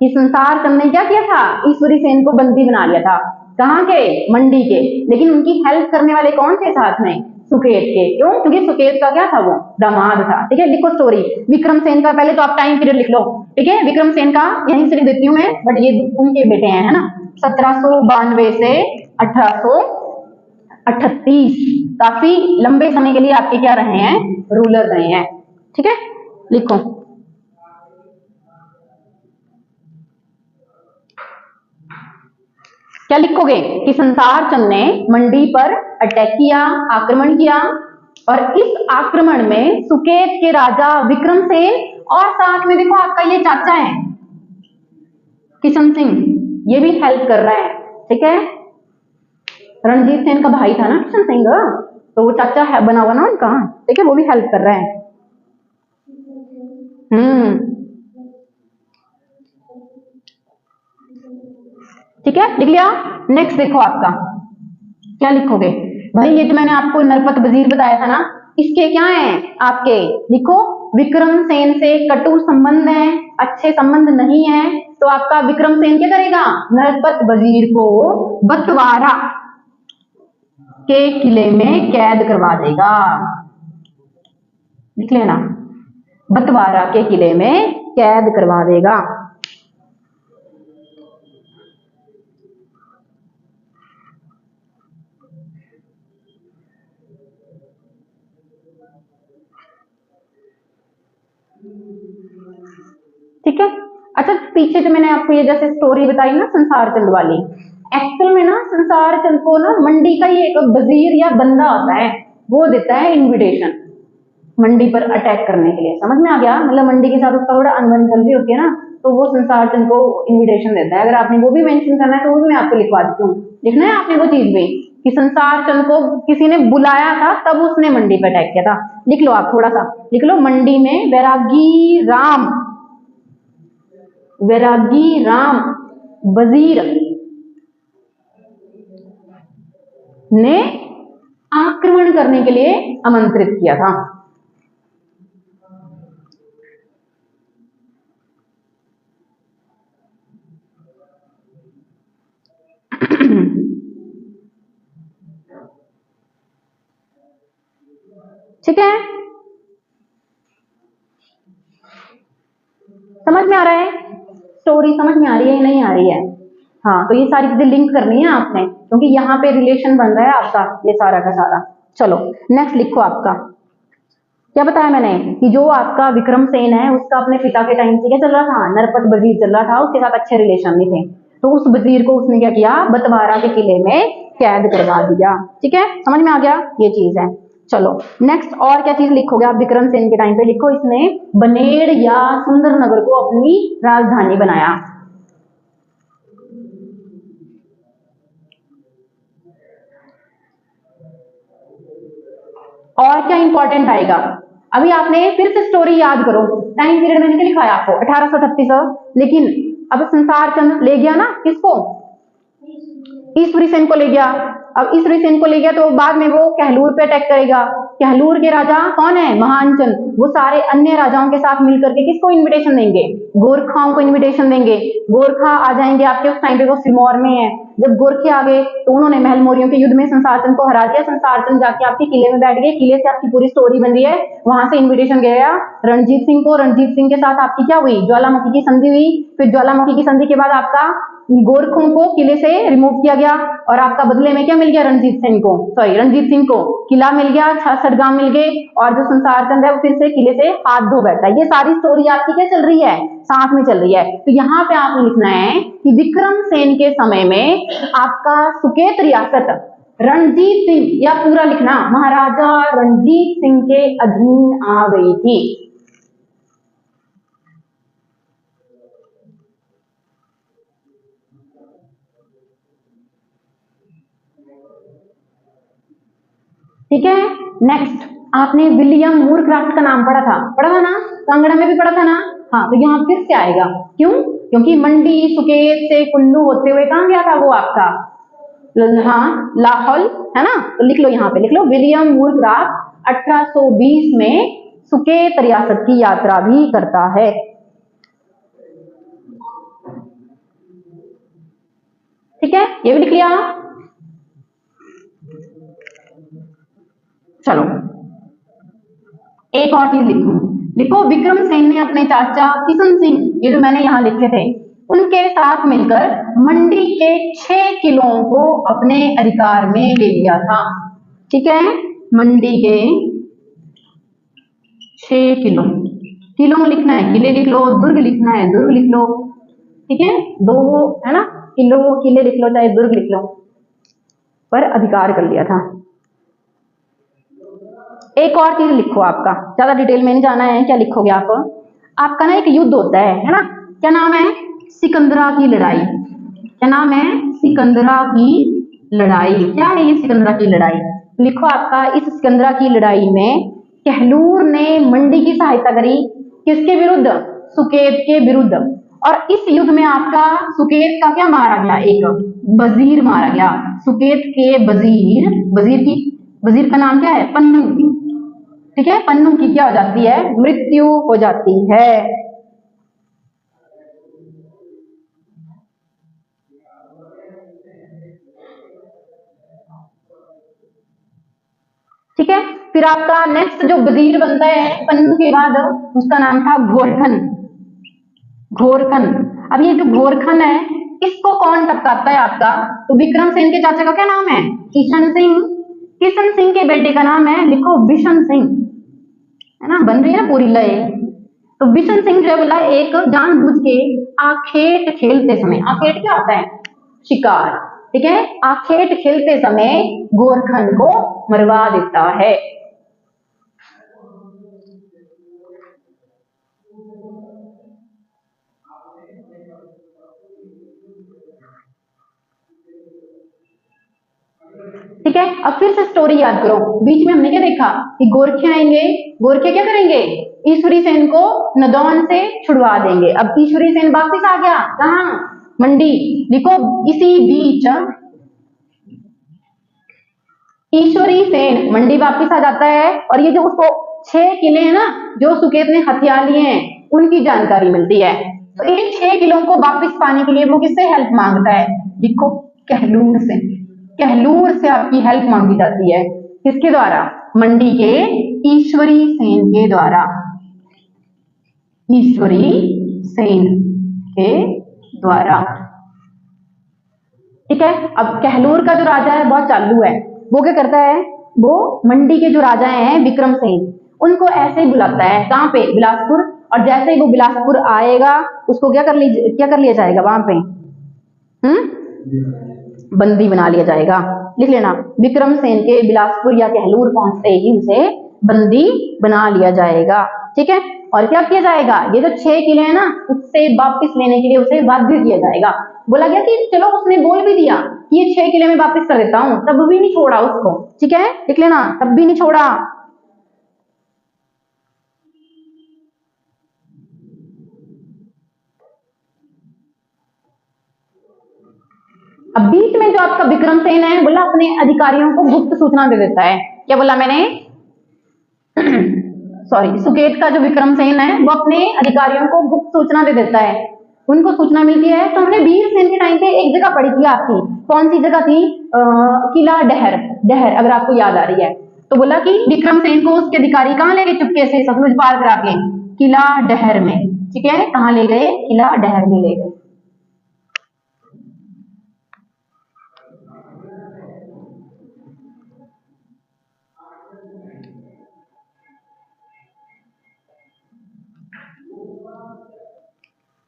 कि संसार चंद ने क्या किया था, ईश्वरी सेन को बंदी बना लिया था। कहाँ के, मंडी के। लेकिन उनकी हेल्प करने वाले कौन थे साथ में, सुकेत के। क्यों, क्योंकि सुकेत का क्या था, वो दामाद था। ठीक है, लिखो स्टोरी विक्रम सेन का। पहले तो आप टाइम पीरियड लिख लो। ठीक है, विक्रम सेन का यहीं से लिख देती हूँ मैं, बट ये उनके बेटे हैं, है ना। 1792 से 1838, काफी लंबे समय के लिए आपके क्या रहे हैं, रूलर रहे हैं। ठीक है, लिखो। क्या लिखोगे कि संसार चंद ने मंडी पर अटैक किया, आक्रमण किया, और इस आक्रमण में सुकेत के राजा विक्रम सेन, और साथ में देखो आपका ये चाचा है किशन सिंह, ये भी हेल्प कर रहा है। ठीक है, रणजीत सेन का भाई था ना किशन सिंह, तो वो चाचा है बना हुआ ना उनका। ठीक है, वो भी हेल्प कर रहा है। ठीक है, लिख लिया। नेक्स्ट देखो आपका क्या लिखोगे, भाई ये जो मैंने आपको नरपत वजीर बताया था ना, इसके क्या है आपके, लिखो विक्रम सेन से कटु संबंध है, अच्छे संबंध नहीं है। तो आपका विक्रम सेन क्या करेगा, नरपत वजीर को बतवारा के किले में कैद करवा देगा। लिख लेना, बतवारा के किले में कैद करवा देगा। ठीक है, अच्छा पीछे जो मैंने आपको ये जैसे स्टोरी बताई ना संसार चंद वाली, एक्चुअल में ना संसार चंद को ना मंडी का ही एक वजीर या बंदा होता है, वो देता है इनविटेशन मंडी पर अटैक करने के लिए। समझ में आ गया? मतलब मंडी के साथ उसका थोड़ा अनबन चल रही होती है ना, तो वो संसार चंद को इनविटेशन देता है। अगर आपने वो भी मेंशन करना है तो वो भी मैं आपको लिखवा देती हूँ। लिखना है आपने वो चीज भी कि संसार चंद को किसी ने बुलाया था तब उसने मंडी पर अटैक किया था। लिख लो आप, थोड़ा सा लिख लो। मंडी में वैरागी राम वजीर ने आक्रमण करने के लिए आमंत्रित किया था। ठीक है, समझ में आ रहा है? स्टोरी समझ में आ रही है, नहीं आ रही है? हाँ, तो ये सारी चीजें लिंक करनी है आपने, क्योंकि यहाँ पे रिलेशन बन रहा है आपका ये सारा का सारा। चलो नेक्स्ट लिखो। आपका क्या बताया मैंने कि जो आपका विक्रम सेन है उसका अपने पिता के टाइम से क्या चल रहा था, नरपत वजीर चल रहा था, उसके साथ अच्छे रिलेशन नहीं थे, तो उस वजीर को उसने क्या किया, बतवारा के किले में कैद करवा दिया। ठीक है, समझ में आ गया? ये चीज है। चलो नेक्स्ट और क्या चीज लिखोगे आप विक्रम सेन के टाइम पे? लिखो इसने बनेड़ या सुंदरनगर को अपनी राजधानी बनाया। और क्या इंपॉर्टेंट आएगा? अभी आपने फिर से स्टोरी याद करो। टाइम पीरियड मैंने क्या लिखाया आपको, 1838, लेकिन अब संसार चंद ले गया ना किसको, ईश्वरी सेन को ले गया। अब ईश्वरी सेन को ले गया तो बाद में वो कहलूर पे अटैक करेगा। कहलूर के राजा कौन है, महानचंद। वो सारे अन्य राजाओं के साथ मिलकर के किसको इनविटेशन देंगे, गोरखाओं को इनविटेशन देंगे। गोरखा आ जाएंगे आपके, उस टाइम पे वो सिरमौर में है। जब गोरखे आ गए तो उन्होंने महल मौर्यों के युद्ध में संसार चंद को हरा दिया। संसार चंद जाके आपके किले में बैठ गए, किले से आपकी पूरी स्टोरी बन रही है। वहां से इन्विटेशन गया रणजीत सिंह को, रणजीत सिंह के साथ आपकी क्या हुई, ज्वालामुखी की संधि हुई। फिर ज्वालामुखी की संधि के बाद आपका गोरखों को किले से रिमूव किया गया और आपका बदले में क्या मिल गया, रणजीत सिंह को किला मिल गया, 66 गांव मिल गए, और जो संसार चंद है वो फिर से किले से हाथ धो बैठा है। ये सारी स्टोरी आपकी क्या चल रही है, साथ में चल रही है। तो यहाँ पे आपने लिखना है कि विक्रम सेन के समय में आपका सुकेत रियासत रणजीत सिंह, या पूरा लिखना महाराजा रणजीत सिंह के अधीन आ गई थी। ठीक है, नेक्स्ट आपने विलियम मूरक्राफ्ट का नाम पढ़ा था ना, कांगड़ा में भी पढ़ा था ना। हाँ, तो यहाँ फिर से आएगा। क्यों? क्योंकि मंडी सुकेत से कुल्लू होते हुए कहाँ गया था वो आपका, हाँ लाहौल, है ना। तो लिख लो, यहाँ पे लिख लो विलियम मूरक्राफ्ट 1820 में सुकेत रियासत की यात्रा भी करता है। ठीक है, ये भी लिख लिया। चलो एक और चीज लिखो विक्रम सेन ने अपने चाचा किशन सिंह, ये जो मैंने यहाँ लिखे थे, उनके साथ मिलकर मंडी के 6 किलों को अपने अधिकार में ले लिया था। ठीक है, मंडी के 6 किलो, किलो लिखना है, किले लिख लो, दुर्ग लिखना है, दुर्ग लिख लो। ठीक है, दो है ना, किलो किले लिख लो चाहे दुर्ग लिख लो, पर अधिकार कर लिया था। एक और चीज लिखो, आपका ज्यादा डिटेल में नहीं जाना है, क्या लिखोगे आप, आपका ना एक युद्ध होता है ना, क्या नाम है, सिकंदरा की लड़ाई। क्या नाम है, सिकंदरा की लड़ाई। क्या है ये सिकंदरा की लड़ाई? लिखो आपका, इस सिकंदरा की लड़ाई में कहलूर ने मंडी की सहायता करी, किसके विरुद्ध, सुकेत के विरुद्ध। और इस युद्ध में आपका सुकेत का क्या मारा गया, एक वजीर मारा गया। सुकेत के वजीर का नाम क्या है, पन्नू। ठीक है, पन्नू की क्या हो जाती है, मृत्यु हो जाती है। ठीक है, फिर आपका नेक्स्ट जो वजीर बनता है पन्नू के बाद, उसका नाम था घोरखन। अब ये जो घोरखन है, इसको कौन टपकाता है आपका, तो विक्रम सेन के चाचा का क्या नाम है, किशन सिंह। किशन सिंह के बेटे का नाम है, लिखो बिशन सिंह, है ना, बन रही है ना पूरी लय। तो बिशन सिंह जो है बोला, एक जानबूझ के आखेट खेलते समय, आखेट क्या होता है, शिकार, ठीक है, आखेट खेलते समय गोरखन को मरवा देता है। ठीक है, अब फिर से स्टोरी याद करो। बीच में हमने क्या देखा कि गोरखे आएंगे, गोरखे क्या करेंगे, ईश्वरी सेन को नदौन से छुड़वा देंगे। अब ईश्वरी सेन वापिस आ गया कहां, मंडी। देखो इसी बीच ईश्वरी सेन मंडी वापिस आ जाता है और ये जो उसको 6 किले हैं ना जो सुकेत ने हथिया लिए हैं उनकी जानकारी मिलती है। तो इन 6 किलों को वापिस पाने के लिए वो किससे हेल्प मांगता है, देखो कहलूर से। कहलूर से आपकी हेल्प मांगी जाती है, किसके द्वारा, मंडी के ईश्वरी सेन के द्वारा, ईश्वरी सेन के द्वारा। ठीक है, अब कहलूर का जो राजा है बहुत चालू है, वो क्या करता है, वो मंडी के जो राजा हैं विक्रम सेन उनको ऐसे ही बुलाता है, कहां पे, बिलासपुर। और जैसे ही वो बिलासपुर आएगा उसको क्या कर लिया जाएगा वहां पे, बंदी बना लिया जाएगा। लिख लेना, विक्रम सेन के बिलासपुर या कहलूर पहुंचते ही उसे बंदी बना लिया जाएगा। ठीक है, और क्या किया जाएगा, ये जो 6 किले हैं ना उससे वापस लेने के लिए उसे बाध्य किया जाएगा। बोला गया कि चलो, उसने बोल भी दिया कि ये 6 किले में वापस कर देता हूं, तब भी नहीं छोड़ा उसको। ठीक है, लिख लेना, तब भी नहीं छोड़ा। अब बीच में जो आपका विक्रम सेन है बोला अपने अधिकारियों को गुप्त सूचना दे देता है। क्या बोला मैंने सॉरी, सुकेत का जो विक्रम सेन है वो अपने अधिकारियों को गुप्त सूचना दे देता है। उनको सूचना मिलती है, तो हमने वीर सेन के टाइम पे एक जगह पढ़ी थी आपकी, कौन सी जगह थी, किला डहर, अगर आपको याद आ रही है तो बोला कि विक्रम सेन को उसके अधिकारी कहाँ ले गए, चुपके से सतलुज पार करा के किला डहर में। ठीक है, कहाँ ले गए, किला डहर में ले गए।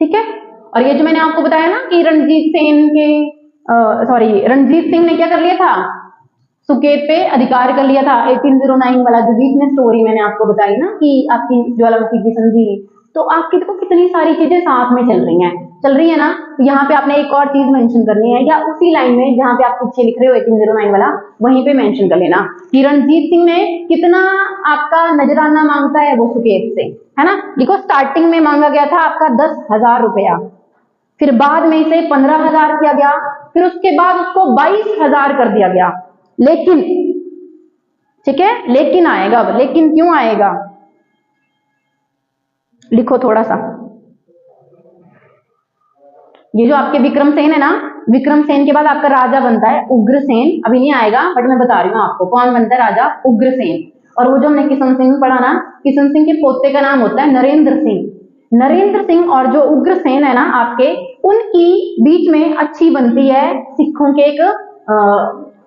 ठीक है, और ये जो मैंने आपको बताया ना कि रणजीत सिंह ने क्या कर लिया था, सुकेत पे अधिकार कर लिया था। 1809 वाला जो बीच में स्टोरी मैंने आपको बताई ना कि आपकी ज्वालामुखी की संधि हुई, तो आपकी देखो कितनी सारी चीजें साथ में चल रही है ना। तो यहाँ पे आपने एक और चीज मेंशन करनी है, या उसी लाइन में जहाँ पे आप पीछे लिख रहे हो 1809 वाला, वहीं पे मेंशन कर लेना कि रणजीत सिंह ने कितना आपका नजराना मांगता है वो सुकेत से, है ना। देखो स्टार्टिंग में मांगा गया था आपका 10,000 रुपया, फिर बाद में इसे 15,000 किया गया, फिर उसके बाद उसको 22,000 कर दिया गया। लेकिन ठीक है, लेकिन आएगा, लेकिन क्यों आएगा, लिखो थोड़ा सा। ये जो आपके विक्रम सेन है ना, विक्रम सेन के बाद आपका राजा बनता है उग्रसेन। अभी नहीं आएगा बट मैं बता रही हूँ आपको कौन बनता है राजा, उग्रसेन। और वो जो हमने किशन सिंह पढ़ा ना, किशन सिंह के पोते का नाम होता है नरेंद्र सिंह। नरेंद्र सिंह और जो उग्रसेन है ना आपके, उनकी बीच में अच्छी बनती है सिखों के एक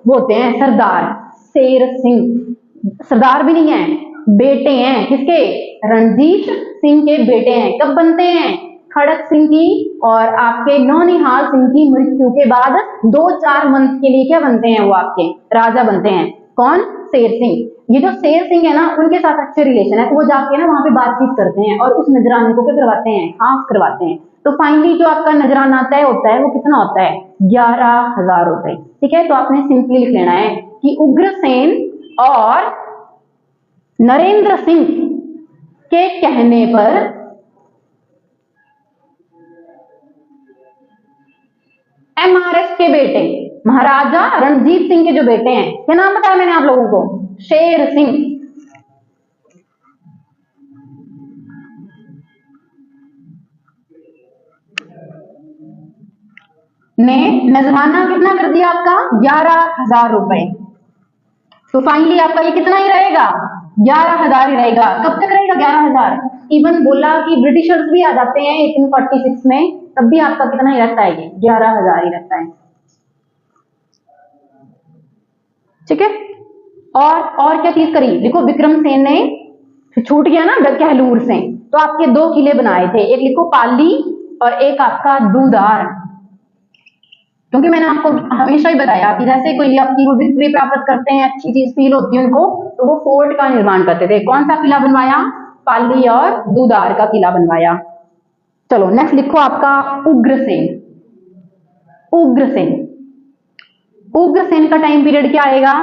वो होते हैं सरदार, शेर सिंह। सरदार भी नहीं है, बेटे हैं किसके, रणजीत सिंह के बेटे हैं। कब बनते हैं, खड़क सिंह की और आपके नौनिहाल सिंह की मृत्यु के बाद 2-4 मंथ के लिए क्या बनते हैं, वो आपके राजा बनते हैं। कौन, शेर सिंह। ये जो शेर सिंह है ना उनके साथ अच्छे रिलेशन है, तो वो जाके ना वहां पे बातचीत करते हैं और उस नजराने को क्या करवाते हैं, हाफ करवाते हैं। तो फाइनली जो आपका नजराना तय होता है वो कितना होता है, 11,000 रुपए। ठीक है, तो आपने सिंपली लिख लेना है कि उग्रसेन और नरेंद्र सिंह के कहने पर MRS के बेटे महाराजा रणजीत सिंह के जो बेटे हैं, क्या नाम बताया मैंने आप लोगों को, शेर सिंह, ने नजराना कितना कर दिया आपका, 11,000 रुपए। तो फाइनली आपका ये कितना ही रहेगा, 11,000 ही रहेगा। कब तक रहेगा 11,000, इवन बोला कि ब्रिटिशर्स भी आ जाते हैं 1846 में, तब भी आपका कितना ही रहता है, 11,000 ही रहता है। ठीक है, और क्या चीज करी, देखो विक्रम सेन ने छूट गया ना कहलूर से, तो आपके 2 किले बनाए थे, एक लिखो पाली और एक आपका दूधार। क्योंकि मैंने आपको हमेशा ही बताया कि जैसे कोई आपकी वो विक्ट्री प्राप्त करते हैं, अच्छी चीज फील होती है उनको, तो वो फोर्ट का निर्माण करते थे। कौन सा किला बनवाया? पाली और दूधार का किला बनवाया। चलो नेक्स्ट लिखो आपका उग्रसेन। उग्रसेन, उग्रसेन का टाइम पीरियड क्या आएगा?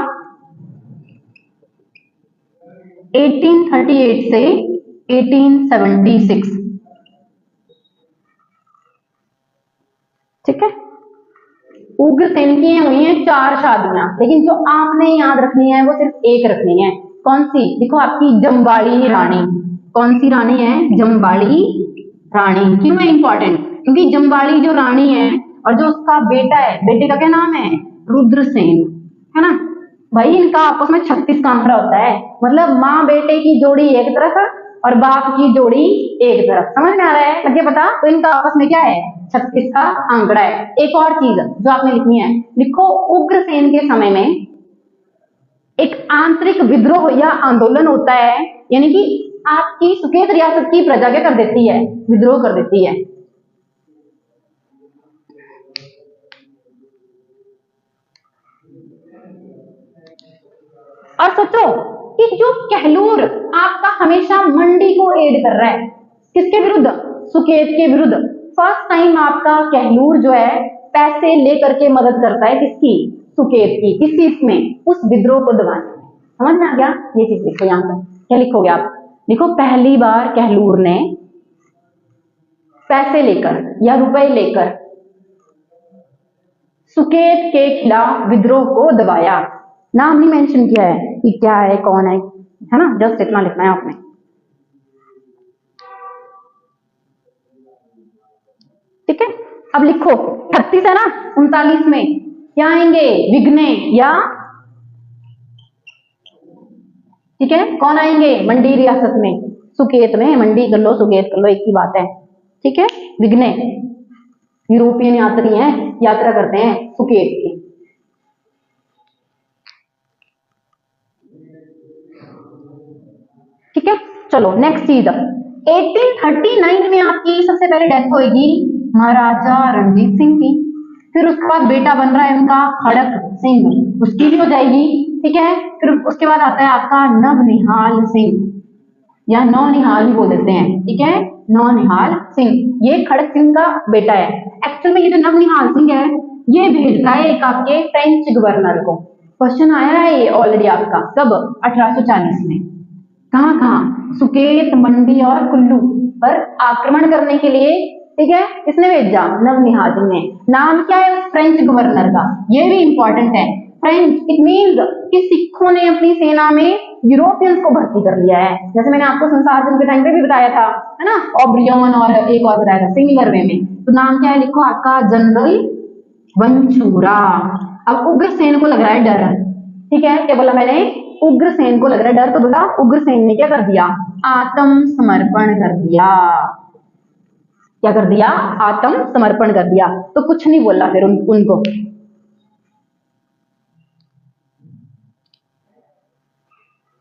1838 से 1876। ठीक है, उग्रसेन की हुई है 4 शादियां, लेकिन जो आपने याद रखनी है वो सिर्फ एक रखनी है। कौन सी? देखो आपकी जमवाड़ी रानी। कौन सी रानी है? जमवाड़ी रानी। क्यों है इंपॉर्टेंट? क्योंकि जमवाड़ी जो रानी है और जो उसका बेटा है, बेटे का क्या नाम है? रुद्रसेन, है ना भाई। इनका आपस में 36 का आंकड़ा होता है, मतलब माँ बेटे की जोड़ी एक तरफ और बाप की जोड़ी एक तरफ। समझ में आ रहा है? लगे पता? तो इनका आपस में क्या है? 36 का आंकड़ा है। एक और चीज जो आपने लिखनी है, लिखो उग्रसेन के समय में एक आंतरिक विद्रोह या आंदोलन होता है, यानी कि आपकी सुकेत रियासत की प्रजा क्या कर देती है? विद्रोह कर देती है। और सोचो कि जो कहलूर आपका हमेशा मंडी को एड कर रहा है, किसके विरुद्ध? सुकेत के विरुद्ध। फर्स्ट टाइम आपका कहलूर जो है पैसे लेकर के मदद करता है, किसकी? सुकेत की। किस चीज में? उस विद्रोह को दबाने में। समझ में आ गया? ये चीज लिखो यहाँ पर। क्या लिखोगे आप? देखो पहली बार कहलूर ने पैसे लेकर या रुपए लेकर सुकेत के खिलाफ विद्रोह को दबाया। नाम नहीं मेंशन किया है कि क्या है, कौन है ना, जस्ट इतना लिखना है आपने। ठीक है, अब लिखो 36 है ना, 39 में क्या आएंगे? विघ्ने या ठीक है, कौन आएंगे? मंडी रियासत में, सुकेत में। मंडी कर लो, सुकेत कर लो, एक ही बात है। ठीक है, विघ्ने यूरोपियन यात्री हैं, यात्रा करते हैं सुकेत की। ठीक है, चलो नेक्स्ट चीज। 1839 में आपकी सबसे पहले डेथ होगी महाराजा रणजीत सिंह की। फिर उसके बाद बेटा बन रहा है उनका खड़क सिंह, उसकी भी हो जाएगी। ठीक है, फिर उसके बाद आता है आपका नवनिहाल सिंह, या नौनिहाल भी बोल देते हैं। ठीक है, नौनिहाल सिंह, ये खड़क सिंह का बेटा है। एक्चुअल में ये जो नवनिहाल सिंह है, ये भेजता है एक आपके फ्रेंच गवर्नर को। क्वेश्चन आया है ये ऑलरेडी आपका, कब? 1840 में। कहाँ कहाँ? सुकेत, मंडी और कुल्लू पर आक्रमण करने के लिए। ठीक है, किसने भेजा? नवनिहाल सिंह ने। नाम क्या है उस फ्रेंच गवर्नर का? ये भी इंपॉर्टेंट है। फ्रेंच, इट मींस कि सिखों ने अपनी सेना में यूरोपियंस को भर्ती कर लिया है। जैसे मैंने आपको संसाधन के टाइम पे भी बताया था, है ना, ऑब्रियन, और एक और बताया था सिमिलर वे में। तो नाम क्या है? लिखो आपका जनरल वंचूरा। अब उग्रसेन को लग रहा है डर। ठीक है, क्या बोला मैंने? उग्रसेन को लग रहा है डर, तो बोला उग्रसेन ने क्या कर दिया? आत्मसमर्पण कर दिया। क्या कर दिया? आत्मसमर्पण कर दिया। तो कुछ नहीं बोला फिर उनको।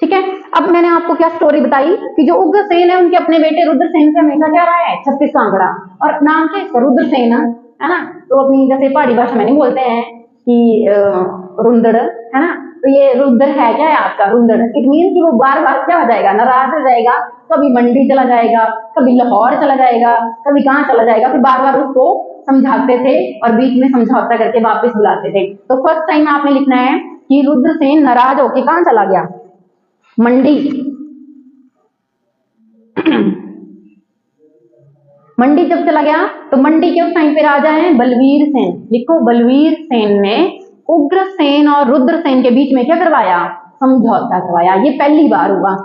ठीक है, अब मैंने आपको क्या स्टोरी बताई कि जो उग्रसेन है उनके अपने बेटे रुद्रसेन से हमेशा क्या रहा है? 36 का आंकड़ा। और नाम क्या इसका? रुद्रसेन, है ना। तो अपनी जैसे पहाड़ी भाषा में नहीं बोलते हैं कि रुंदड़, है ना, तो ये रुद्र है क्या है आपका? रुंदड़। इट मीन कि वो बार बार क्या हो जाएगा? नाराज हो जाएगा। कभी मंडी चला जाएगा, कभी लाहौर चला जाएगा, कभी कहाँ चला जाएगा, फिर बार बार उसको समझाते थे और बीच में समझौता करके वापस बुलाते थे। तो फर्स्ट टाइम आपने लिखना है कि रुद्रसेन नाराज होके कहाँ चला गया? मंडी। मंडी जब चला गया तो मंडी के उस टाइम पे राजा हैं बलवीर सेन। लिखो बलवीर सेन ने उग्रसेन और रुद्रसेन के बीच में क्या करवाया? समझौता करवाया। ये पहली बार हुआ।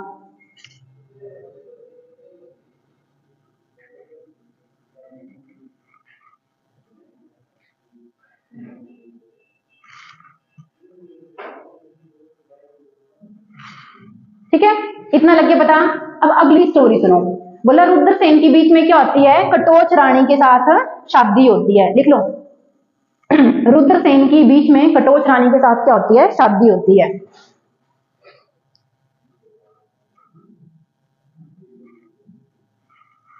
ठीक है, इतना लग गया पता। अब अगली स्टोरी सुनो। बोला रुद्रसेन के बीच में क्या होती है? कटोच रानी के साथ शादी होती है। लिख लो रुद्रसेन की बीच में कटोच रानी के साथ क्या होती है? शादी होती है।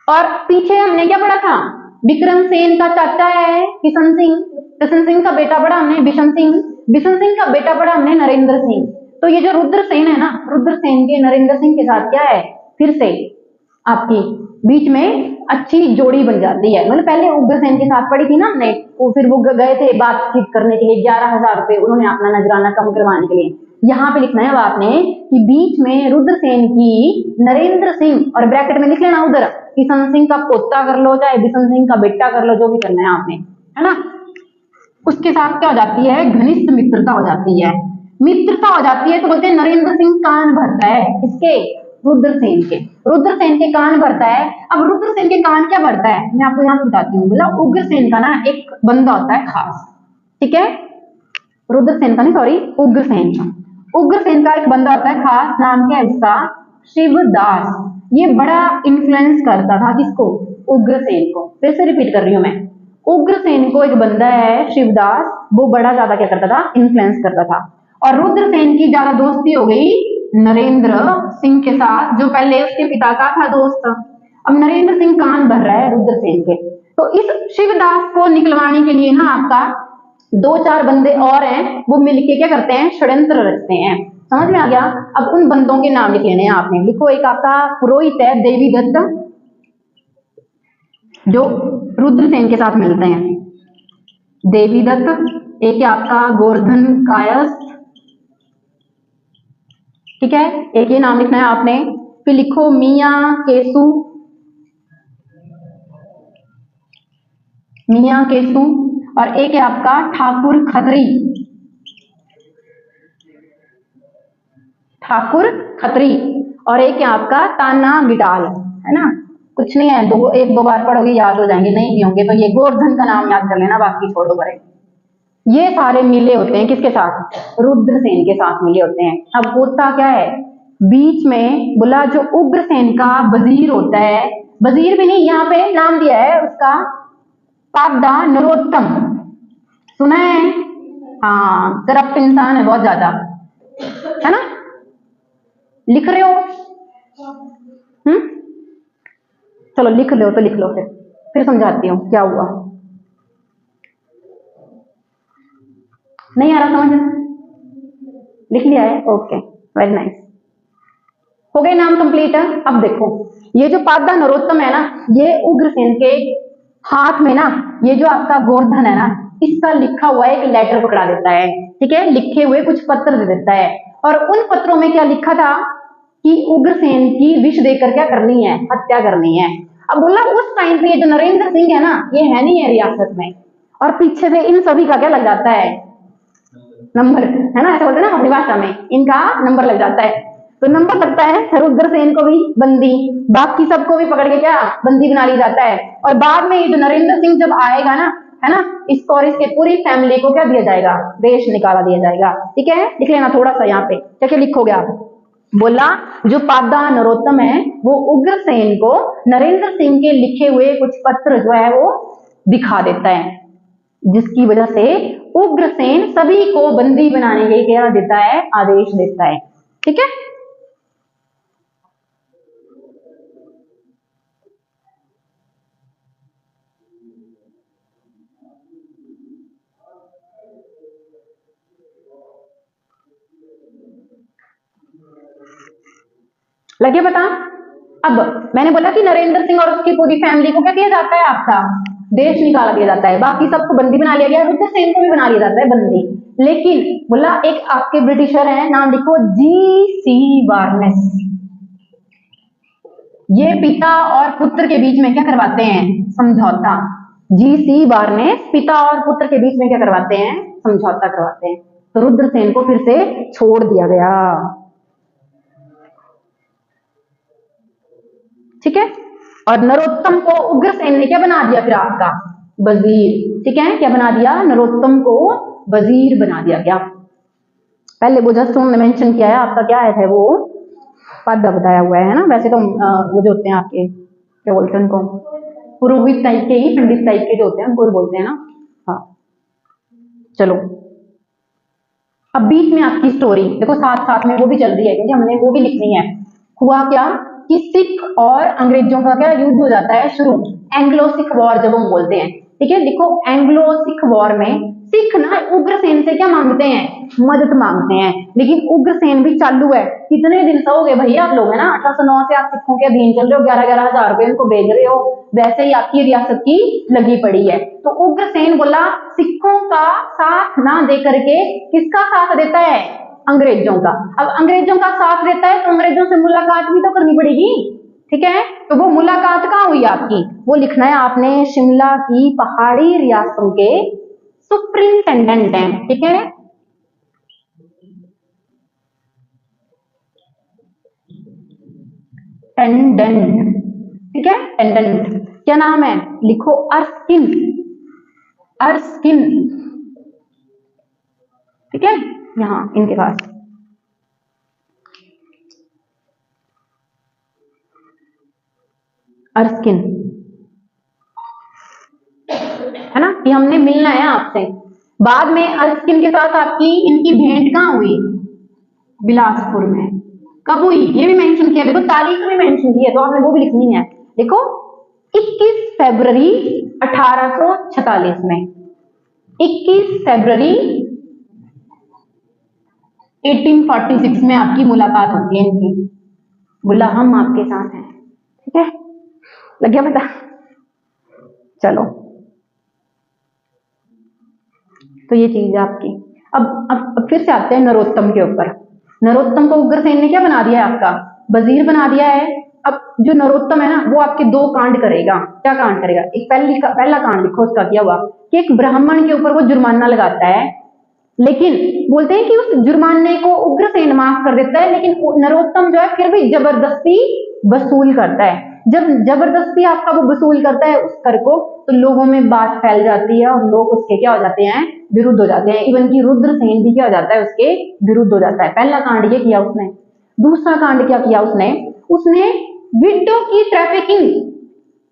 और पीछे हमने क्या पढ़ा था? विक्रमसेन का चाचा है किशन सिंह, कृष्ण सिंह का बेटा पढ़ा हमने बिशन सिंह, बिशन सिंह का बेटा पढ़ा हमने नरेंद्र सिंह। तो ये जो रुद्रसेन है ना, रुद्रसेन के नरेंद्र सिंह के साथ क्या है, फिर से आपकी बीच में अच्छी जोड़ी बन जाती है। मतलब पहले उग्रसेन के साथ पढ़ी थी ना हमने, वो फिर वो गए थे बातचीत करने के लिए, 11,000 रुपए उन्होंने अपना नजराना कम करवाने के लिए। यहाँ पे लिखना है अब आपने कि बीच में रुद्रसेन की नरेंद्र सिंह, और ब्रैकेट में लिख लेना उधर किशन सिंह का पोता कर लो चाहे बिशन सिंह का बेटा कर लो, जो भी करना है आपने, है ना। उसके साथ क्या हो जाती है, घनिष्ठ मित्रता हो जाती है, मित्रता हो जाती है। तो बोलते हैं नरेंद्र सिंह कान भरता है किसके, रुद्रसेन के, रुद्रसेन के कान भरता है। अब रुद्रसेन के कान क्या भरता है, मैं आपको यहाँ बताती हूँ। बोला उग्रसेन का ना एक बंदा होता है खास, ठीक है, रुद्रसेन का नहीं, सॉरी, उग्रसेन का, उग्रसेन का एक बंदा होता है खास, नाम क्या है उसका, शिवदास। ये बड़ा इन्फ्लुएंस करता था किसको, उग्रसेन को। फिर से रिपीट कर रही हूं मैं, उग्रसेन को एक बंदा है शिवदास, वो बड़ा ज्यादा क्या करता था, इन्फ्लुएंस करता था। और रुद्रसेन की ज्यादा दोस्ती हो गई नरेंद्र सिंह के साथ, जो पहले उसके पिता का था दोस्त। अब नरेंद्र सिंह कान भर रहा है रुद्रसेन के। तो इस शिवदास को निकलवाने के लिए ना आपका 2-4 बंदे और हैं, वो मिलके क्या करते हैं, षड्यंत्र रचते हैं। समझ में आ गया। अब उन बंदों के नाम लिख लेने हैं आपने। लिखो, एक आपका पुरोहित है देवीदत्त, जो रुद्रसेन के साथ मिलते हैं, देवीदत्त। एक है आपका गोवर्धन कायस्थ, ठीक है, एक ये नाम लिखना है आपने। फिर लिखो मियां केसु, मियां केसु। और एक है आपका ठाकुर खत्री, ठाकुर खत्री। और एक है आपका ताना गिटाल, है ना। कुछ नहीं है, एक दो बार पढ़ोगे याद हो जाएंगे, नहीं भी होंगे तो ये गोवर्धन का नाम याद कर लेना, बाकी छोड़ो परे। ये सारे मिले होते हैं किसके साथ, रुद्रसेन के साथ मिले होते हैं। अब होता क्या है, बीच में बोला जो उग्रसेन का वजीर होता है, वजीर भी नहीं, यहाँ पे नाम दिया है उसका पाबदा नरोत्तम, सुना है, हाँ, करप्ट इंसान है बहुत ज्यादा, है ना। लिख रहे हो, चलो लिख लो तो लिख लो, फिर समझाती हूँ क्या हुआ। नहीं आ रहा समझ, लिख लिया है, ओके, वेरी नाइस, हो गए नाम कंप्लीट। अब देखो, ये जो पाबदा नरोत्तम है ना, ये उग्रसेन के हाथ में ना, ये जो आपका गोवर्धन है ना, इसका लिखा हुआ एक लेटर पकड़ा देता है, ठीक है, लिखे हुए कुछ पत्र दे देता है। और उन पत्रों में क्या लिखा था कि उग्रसेन की विष देकर क्या करनी है, हत्या करनी है। अब बोला उस टाइम पे ये जो नरेंद्र सिंह है ना, ये है नहीं है रियासत में, और पीछे से इन सभी का क्या लग जाता है, नंबर, है ना, ऐसा बोलते हैं ना अपनी भाषा में, इनका नंबर लग जाता है। तो नंबर लगता है, रुद्रसेन को भी बंदी, बाकी सबको भी पकड़ के क्या बंदी बना ली जाता है। और बाद में ये जो नरेंद्र सिंह जब आएगा ना, है ना, इसको और इसके पूरी फैमिली को क्या दिया जाएगा, देश निकाला दिया जाएगा, ठीक है। लिख लेना थोड़ा सा यहाँ पे, क्या क्या लिखोगे आप। बोला जो पाबदा नरोत्तम है वो उग्रसेन को नरेंद्र सिंह के लिखे हुए कुछ पत्र जो है वो दिखा देता है, जिसकी वजह से उग्रसेन सभी को बंदी बनाने के क्या देता है, आदेश देता है, ठीक है। लगे पता। अब मैंने बोला कि नरेंद्र सिंह और उसकी पूरी फैमिली को क्या किया जाता है, आपका देश निकाला दिया जाता है, बाकी सबको बंदी बना लिया गया, रुद्रसेन को भी बना लिया जाता है बंदी। लेकिन बोला एक आपके ब्रिटिशर है, नाम लिखो जी.सी. बार्नेस, ये पिता और पुत्र के बीच में क्या करवाते हैं, समझौता। जी.सी. बार्नेस पिता और पुत्र के बीच में क्या करवाते हैं, समझौता करवाते हैं। तो रुद्रसेन को फिर से छोड़ दिया गया, ठीक है। और नरोत्तम को उग्रसेन ने क्या बना दिया, फिर आपका वजीर, ठीक है, क्या बना दिया, नरोत्तम को वजीर बना दिया गया। पहले वो जस्ट उन्होंने मेंशन किया है, आपका क्या है वो पद बताया हुआ है ना। वैसे तो वो जो होते हैं आपके क्या बोलते हैं उनको, पुरोहित टाइप के ही, पंडित टाइप के जो होते हैं उनको बोलते हैं ना। हाँ चलो, अब बीच में आपकी स्टोरी देखो, साथ साथ में वो भी चल रही है, क्योंकि हमने वो भी लिखनी है। हुआ क्या कि सिख और अंग्रेजों का क्या युद्ध हो जाता है शुरू, एंग्लो सिख वॉर जब हम बोलते हैं, ठीक है। देखो एंग्लो सिख वॉर में सिख ना उग्रसेन से क्या मांगते हैं, मदद मांगते हैं, लेकिन उग्रसेन भी चालू है। कितने दिन से हो गए भैया आप लोग, है ना, 1809 से आप सिखों के अधीन चल रहे हो, 11-11 हजार रुपए उनको भेज रहे हो, वैसे ही आपकी रियासत की लगी पड़ी है। तो उग्रसेन बोला सिखों का साथ ना दे करके किसका साथ देता है, अंग्रेजों का। अब अंग्रेजों का साथ देता है तो अंग्रेजों से मुलाकात भी तो करनी पड़ेगी, ठीक है। तो वो मुलाकात कहाँ हुई आपकी, वो लिखना है आपने, शिमला की पहाड़ी रियासतों के सुप्रिंटेंडेंट हैं, ठीक है। टेंडेंट, ठीक है, टेंडेंट क्या नाम है, लिखो अर्स्किन, अर्स्किन, ठीक है, यहां इनके पास अर्स्किन, है ना, कि हमने मिलना है आपसे। बाद में अर्स्किन के साथ आपकी इनकी भेंट कहाँ हुई, बिलासपुर में। कब हुई ये भी मेंशन किया, देखो तारीख भी मेंशन की है तो आपने वो भी लिखनी है। देखो 21 फरवरी 1846 में, 21 फरवरी 1846 में आपकी मुलाकात होती है इनकी। बोला हम आपके साथ हैं, ठीक है, लग गया पता। चलो तो ये चीज है आपकी। अब फिर से आते हैं नरोत्तम के ऊपर। नरोत्तम को उग्रसेन ने क्या बना दिया है, आपका वजीर बना दिया है। अब जो नरोत्तम है ना वो आपके दो कांड करेगा। क्या कांड करेगा, एक पहला कांड लिखो उसका क्या हुआ कि एक ब्राह्मण के ऊपर वो जुर्माना लगाता है, लेकिन बोलते हैं कि उस जुर्माने को उग्रसेन माफ कर देता है, लेकिन नरोत्तम जो है फिर भी जबरदस्ती वसूल करता है। जब जबरदस्ती आपका वो वसूल करता है उस कर को, तो लोगों में बात फैल जाती है और लोग उसके क्या हो जाते हैं, विरुद्ध हो जाते हैं। इवन की रुद्रसेन भी क्या हो जाता है, उसके विरुद्ध हो जाता है। पहला कांड ये किया उसने। दूसरा कांड क्या किया उसने, उसने विडो की ट्रैफिकिंग,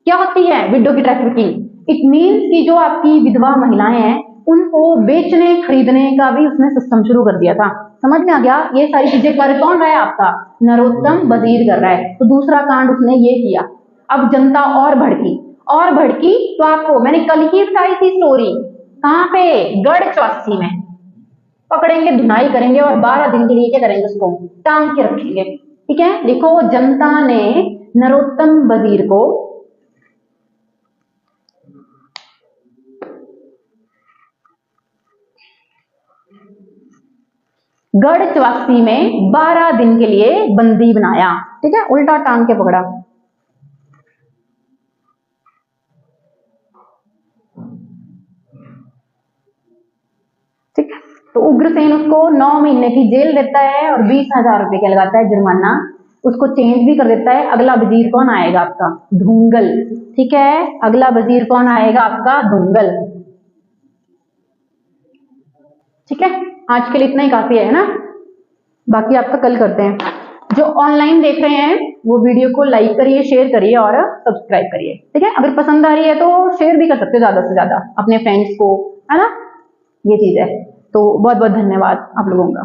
क्या होती है विडो की ट्रैफिकिंग, इट मीन्स कि जो आपकी विधवा महिलाएं हैं उनको बेचने खरीदने का भी उसने सिस्टम शुरू कर दिया था। समझ में आ गया, ये सारी चीजें कर कौन रहा है, आपका नरोत्तम वजीर कर रहा है। तो दूसरा कांड उसने ये किया। अब जनता और भड़की, और भड़की तो आपको मैंने कल ही बताई थी स्टोरी, कहां पे, गढ़ में पकड़ेंगे, धुनाई करेंगे और 12 दिन के लिए क्या करेंगे, उसको टांग के रखेंगे, ठीक है। देखो जनता ने नरोत्तम वजीर को गढ़ में 12 दिन के लिए बंदी बनाया, ठीक है, उल्टा टांग के पकड़ा। ठीक है, तो उग्रसेन उसको 9 महीने की जेल देता है और 20,000 रुपए का लगाता है जुर्माना। उसको चेंज भी कर देता है। अगला वजीर कौन आएगा, आपका धुंगल, ठीक है, अगला वजीर कौन आएगा, आपका धुंगल, ठीक है। आज के लिए इतना ही काफी है ना, बाकी आपका कल करते हैं। जो ऑनलाइन देख रहे हैं वो वीडियो को लाइक करिए, शेयर करिए और सब्सक्राइब करिए, ठीक है। अगर पसंद आ रही है तो शेयर भी कर सकते हो ज्यादा से ज्यादा अपने फ्रेंड्स को, है ना, ये चीज है। तो बहुत बहुत धन्यवाद आप लोगों का।